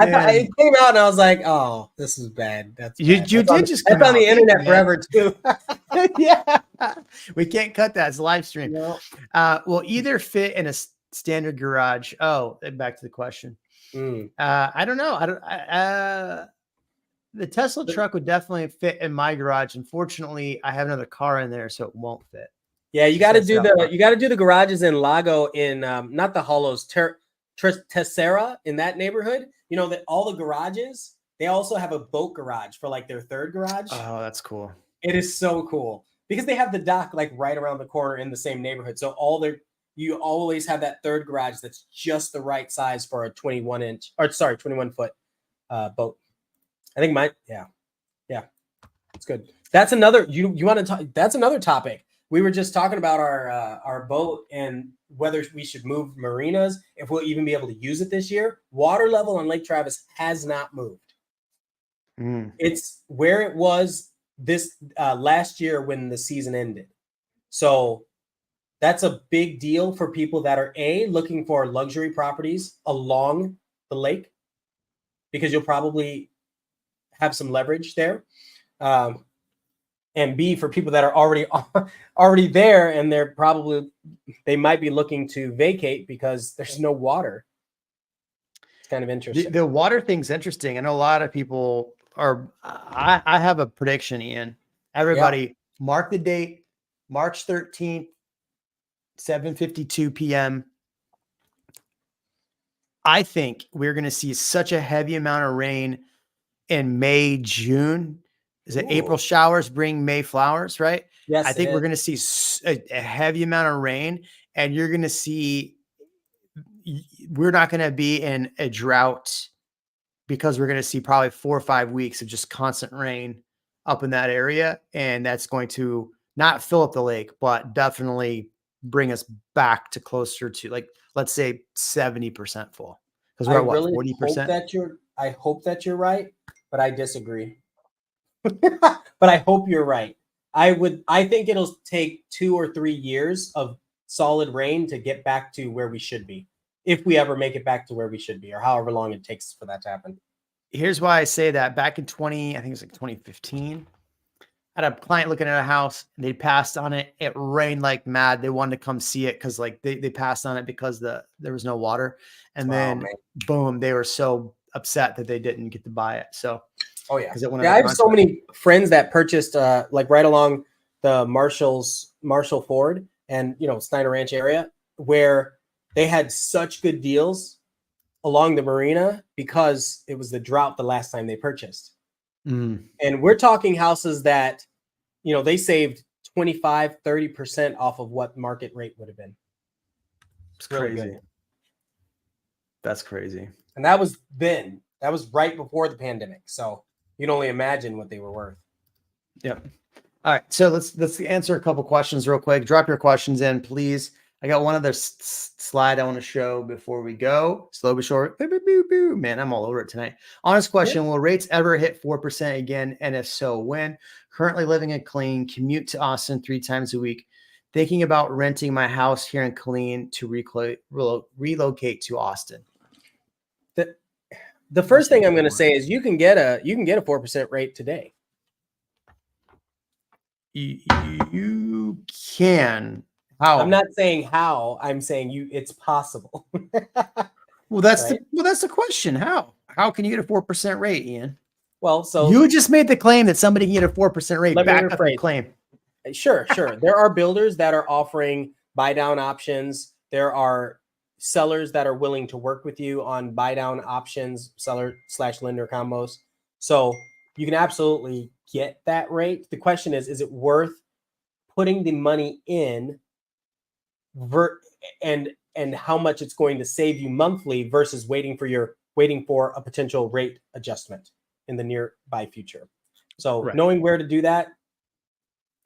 Speaker 1: Oh
Speaker 2: I thought
Speaker 1: man,
Speaker 2: it came out and I was like, "Oh, this is bad. That's
Speaker 1: you
Speaker 2: bad."
Speaker 1: did just come
Speaker 2: That's on
Speaker 1: out.
Speaker 2: the
Speaker 1: Thank you,
Speaker 2: internet
Speaker 1: man.
Speaker 2: forever too.
Speaker 1: Yeah, we can't cut that. It's a live stream.
Speaker 2: No.
Speaker 1: Will either fit in a standard garage? Oh, back to the question.
Speaker 2: Mm.
Speaker 1: I don't know. The Tesla truck would definitely fit in my garage. Unfortunately, I have another car in there, so it won't fit.
Speaker 2: Yeah, you
Speaker 1: Just
Speaker 2: got to
Speaker 1: that's
Speaker 2: do
Speaker 1: how
Speaker 2: the
Speaker 1: far.
Speaker 2: you got to do the garages in Lago in not the Hollows, Tessera in that neighborhood. You know that all the garages they also have a boat garage for like their third garage.
Speaker 1: Oh, that's cool.
Speaker 2: It is so cool because they have the dock like right around the corner in the same neighborhood. So you always have that third garage that's just the right size for a 21 foot boat. I think yeah, it's good. That's another you want to talk. That's another topic. We were just talking about our boat and whether we should move marinas, if we'll even be able to use it this year. Water level on Lake Travis has not moved.
Speaker 1: Mm.
Speaker 2: It's where it was this last year when the season ended. So that's a big deal for people that are looking for luxury properties along the lake because you'll probably have some leverage there. And B, for people that are already there and they might be looking to vacate because there's no water. It's kind of interesting.
Speaker 1: The water thing's interesting. I know a lot of people are. I have a prediction, Ian. Everybody, mark the date, March 13th, 7:52 p.m. I think we're going to see such a heavy amount of rain in May, June. Is it April showers bring May flowers, right?
Speaker 2: Yes,
Speaker 1: I think we're going to see a heavy amount of rain, and you're going to see we're not going to be in a drought because we're going to see probably 4 or 5 weeks of just constant rain up in that area. And that's going to not fill up the lake, but definitely bring us back to closer to like, let's say 70% full. Because we're at what, 40%?
Speaker 2: I hope that you're right, but I disagree. But I hope you're right. I think it'll take 2 or 3 years of solid rain to get back to where we should be. If we ever make it back to where we should be, or however long it takes for that to happen.
Speaker 1: Here's why I say that. Back in I think it was like 2015, I had a client looking at a house and they passed on it. It rained like mad. They wanted to come see it because like they passed on it because there was no water. And then boom, they were so upset that they didn't get to buy it. So
Speaker 2: oh yeah, I have so many friends that purchased like right along the Marshall Ford and Snyder Ranch area where they had such good deals along the marina because it was the drought the last time they purchased.
Speaker 1: Mm.
Speaker 2: And we're talking houses that, they saved 25-30% off of what market rate would have been.
Speaker 1: It's really crazy. Good. That's crazy.
Speaker 2: And that was right before the pandemic. So you can only imagine what they were worth.
Speaker 1: Yep. All right. So let's answer a couple questions real quick. Drop your questions in, please. I got one other slide I want to show before we go. Slow but sure. Man, I'm all over it tonight. Honest question. Will rates ever hit 4% again? And if so, when? Currently living in Killeen, commute to Austin 3 times a week. Thinking about renting my house here in Killeen to relocate to Austin.
Speaker 2: The first thing I'm going to say is you can get a 4% rate today.
Speaker 1: You can. How?
Speaker 2: I'm not saying how. I'm saying it's possible.
Speaker 1: Well, that's the question. How can you get a 4% rate, Ian?
Speaker 2: Well, so
Speaker 1: you just made the claim that somebody can get a 4% rate. Back up the claim.
Speaker 2: Sure. There are builders that are offering buy down options. There are sellers that are willing to work with you on buy down options, seller/lender combos. So you can absolutely get that rate. The question is it worth putting the money in and how much it's going to save you monthly versus waiting for a potential rate adjustment in the nearby future. So knowing where to do that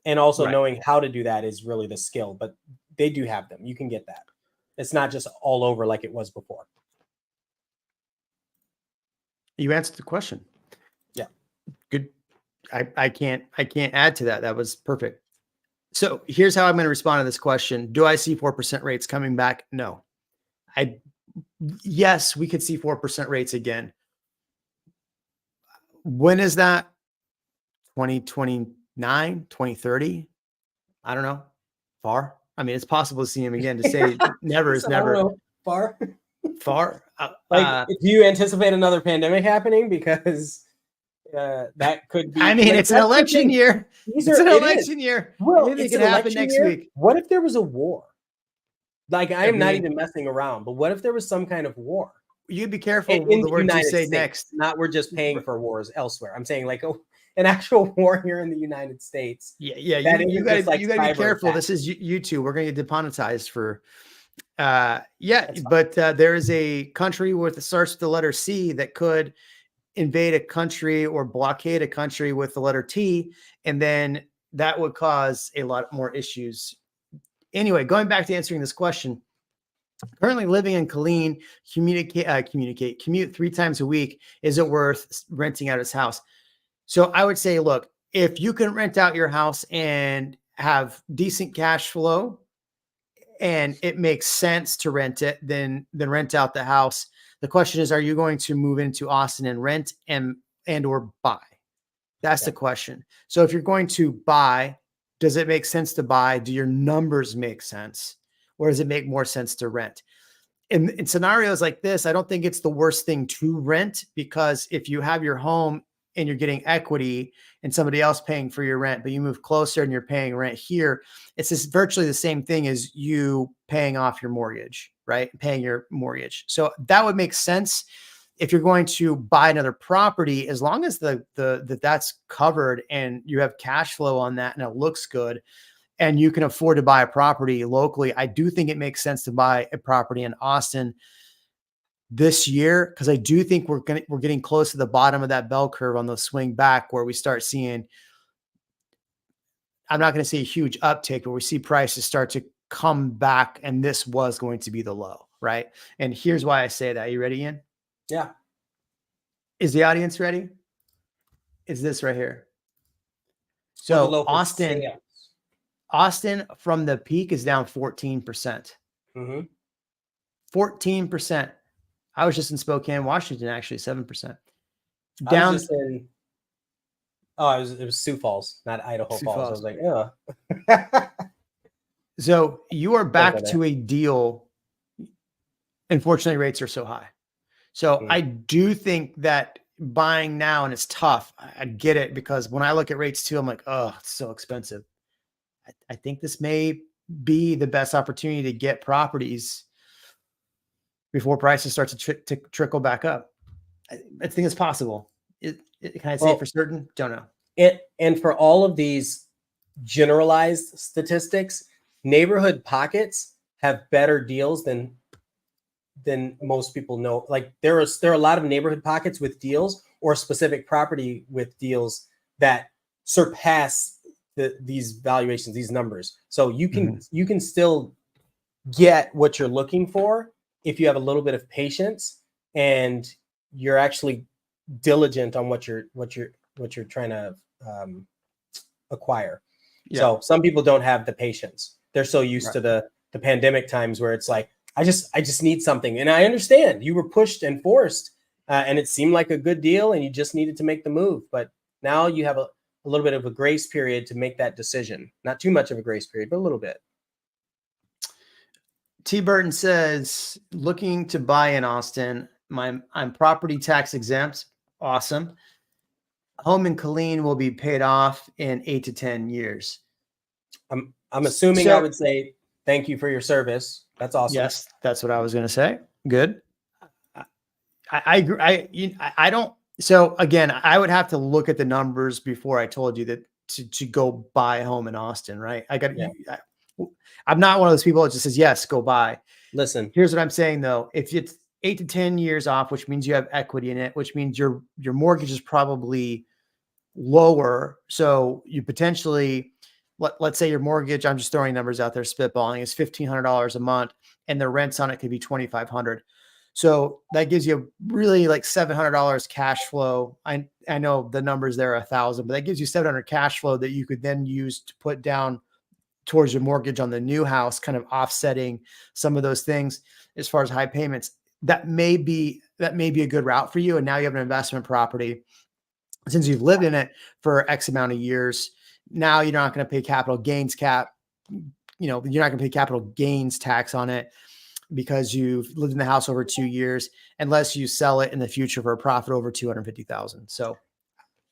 Speaker 2: and also knowing how to do that is really the skill, but they do have them. You can get that. It's not just all over like it was before.
Speaker 1: You answered the question.
Speaker 2: Yeah.
Speaker 1: Good. I can't add to that. That was perfect. So here's how I'm going to respond to this question. Do I see 4% rates coming back? No. Yes, we could see 4% rates again, When is that? 2029, 2030? I don't know. Far. I mean, it's possible to see him again. To say never is
Speaker 2: So, I don't
Speaker 1: never
Speaker 2: know, far.
Speaker 1: far.
Speaker 2: Like, do you anticipate another pandemic happening? Because that could be.
Speaker 1: I mean,
Speaker 2: Like,
Speaker 1: it's an
Speaker 2: that's the
Speaker 1: election
Speaker 2: thing.
Speaker 1: year.
Speaker 2: These
Speaker 1: It's
Speaker 2: are.
Speaker 1: an
Speaker 2: It is.
Speaker 1: election year.
Speaker 2: Well,
Speaker 1: Anything
Speaker 2: it's
Speaker 1: can
Speaker 2: an
Speaker 1: happen
Speaker 2: election
Speaker 1: next
Speaker 2: year.
Speaker 1: week.
Speaker 2: What if there was a war? Like, I
Speaker 1: I
Speaker 2: am not
Speaker 1: mean,
Speaker 2: even messing around. But what if there was some kind of war
Speaker 1: you'd be careful with
Speaker 2: in
Speaker 1: the
Speaker 2: the
Speaker 1: words you
Speaker 2: United
Speaker 1: say
Speaker 2: States?
Speaker 1: next.
Speaker 2: Not we're just paying for wars elsewhere. I'm saying like an actual war here in the United States.
Speaker 1: Yeah.
Speaker 2: That
Speaker 1: You
Speaker 2: isn't just
Speaker 1: got
Speaker 2: like
Speaker 1: you got to be
Speaker 2: cyber
Speaker 1: careful.
Speaker 2: attack.
Speaker 1: This is YouTube. We're going to get demonetized for. Yeah,
Speaker 2: That's fine.
Speaker 1: but there is a country with starts with the letter C that could invade a country or blockade a country with the letter T, and then that would cause a lot more issues. Anyway, going back to answering this question, currently living in Killeen, commute 3 times a week. Is it worth renting out his house? So I would say, look, if you can rent out your house and have decent cash flow and it makes sense to rent it, then rent out the house. The question is, are you going to move into Austin and rent and or buy? That's the question. So if you're going to buy, does it make sense to buy? Do your numbers make sense? Or does it make more sense to rent? In scenarios like this, I don't think it's the worst thing to rent, because if you have your home and you're getting equity and somebody else paying for your rent, but you move closer and you're paying rent here, it's just virtually the same thing as you paying off your mortgage, right? Paying your mortgage. So that would make sense if you're going to buy another property, as long as that's covered and you have cash flow on that and it looks good and you can afford to buy a property locally. I do think it makes sense to buy a property in Austin this year, because I do think we're getting close to the bottom of that bell curve on the swing back, where we start seeing, I'm not going to say a huge uptick, but we see prices start to come back, and this was going to be the low, right? And here's why I say that. You ready, Ian?
Speaker 2: Yeah.
Speaker 1: Is the audience ready? Is this right here? So Austin from the peak is down 14%. 14%. I was just in Spokane, Washington, actually 7%.
Speaker 2: Down. It was Sioux Falls, not Idaho Falls. I was like, yeah.
Speaker 1: So you are back to a deal. Unfortunately, rates are so high. So I do think that buying now, and it's tough. I get it, because when I look at rates too, I'm like, oh, it's so expensive. I think this may be the best opportunity to get properties before prices start to trickle back up. I think it's possible. Can I say for certain? Don't know.
Speaker 2: And for all of these generalized statistics, neighborhood pockets have better deals than most people know. Like there are a lot of neighborhood pockets with deals, or specific property with deals that surpass these valuations, these numbers. So you can still get what you're looking for if you have a little bit of patience and you're actually diligent on what you're trying to acquire. Yeah. So some people don't have the patience. They're so used to the pandemic times where it's like, I just need something. And I understand you were pushed and forced and it seemed like a good deal and you just needed to make the move. But now you have a little bit of a grace period to make that decision. Not too much of a grace period, but a little bit.
Speaker 1: T. Burton says, looking to buy in Austin. I'm property tax exempt. Awesome. Home in Killeen will be paid off in 8 to 10 years.
Speaker 2: I'm assuming I would say thank you for your service. That's awesome.
Speaker 1: Yes, that's what I was going to say. Good. I agree. I don't. So again, I would have to look at the numbers before I told you that to go buy a home in Austin, right? I'm not one of those people that just says, yes, go buy.
Speaker 2: Listen,
Speaker 1: here's what I'm saying though. If it's 8 to 10 years off, which means you have equity in it, which means your mortgage is probably lower. So you potentially, let's say your mortgage, I'm just throwing numbers out there, spitballing, is $1,500 a month, and the rents on it could be $2,500. So that gives you really like $700 cash flow. I know the numbers there are $1,000, but that gives you $700 cash flow that you could then use to put down towards your mortgage on the new house, kind of offsetting some of those things as far as high payments. That may be a good route for you. And now you have an investment property since you've lived in it for X amount of years, now you're not going to pay capital gains you're not going to pay capital gains tax on it because you've lived in the house over 2 years, unless you sell it in the future for a profit over 250,000. So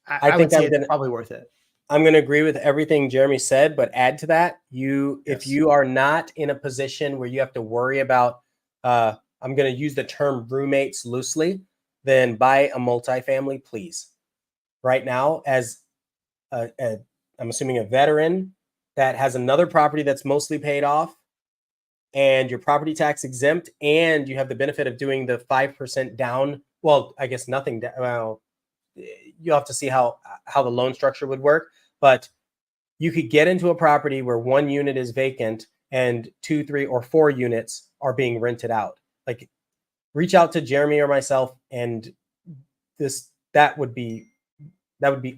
Speaker 1: I would say it's probably worth it.
Speaker 2: I'm going to agree with everything Jeremy said, but add to that, if you are not in a position where you have to worry about, I'm going to use the term roommates loosely, then buy a multifamily, please. Right now, as I'm assuming a veteran that has another property that's mostly paid off, and you're property tax exempt, and you have the benefit of doing the 5% down. Well, I guess nothing. Well, you'll have to see how the loan structure would work, but you could get into a property where 1 unit is vacant and 2, 3, or 4 units are being rented out. Like, reach out to Jeremy or myself, and that would be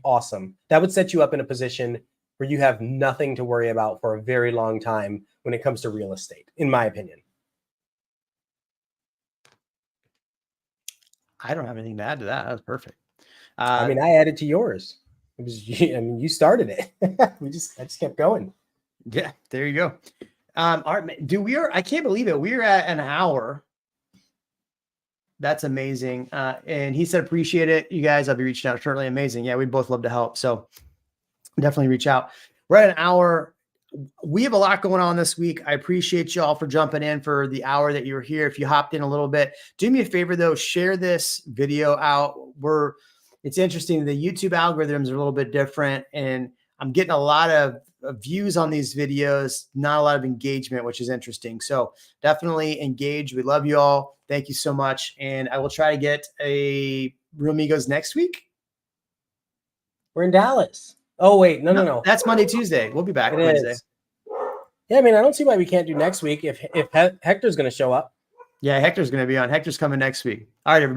Speaker 2: awesome. That would set you up in a position where you have nothing to worry about for a very long time when it comes to real estate, in my opinion.
Speaker 1: I don't have anything to add to that. That was perfect.
Speaker 2: I added to yours. It was, you started it. I just kept going.
Speaker 1: Yeah, there you go. All right, I can't believe it. We're at an hour. That's amazing. And he said, appreciate it. You guys, I'll be reaching out shortly. Amazing. Yeah, we'd both love to help. So definitely reach out. We're at an hour. We have a lot going on this week. I appreciate you all for jumping in for the hour that you were here. If you hopped in a little bit, do me a favor though, share this video out. It's interesting. The YouTube algorithms are a little bit different, and I'm getting a lot of views on these videos, not a lot of engagement, which is interesting. So definitely engage. We love you all. Thank you so much. And I will try to get a Real Amigos next week.
Speaker 2: We're in Dallas. Oh, wait. No.
Speaker 1: That's Monday, Tuesday. We'll be back Wednesday.
Speaker 2: Yeah, I don't see why we can't do next week if Hector's going to show up.
Speaker 1: Yeah, Hector's going to be on. Hector's coming next week. All right, everybody.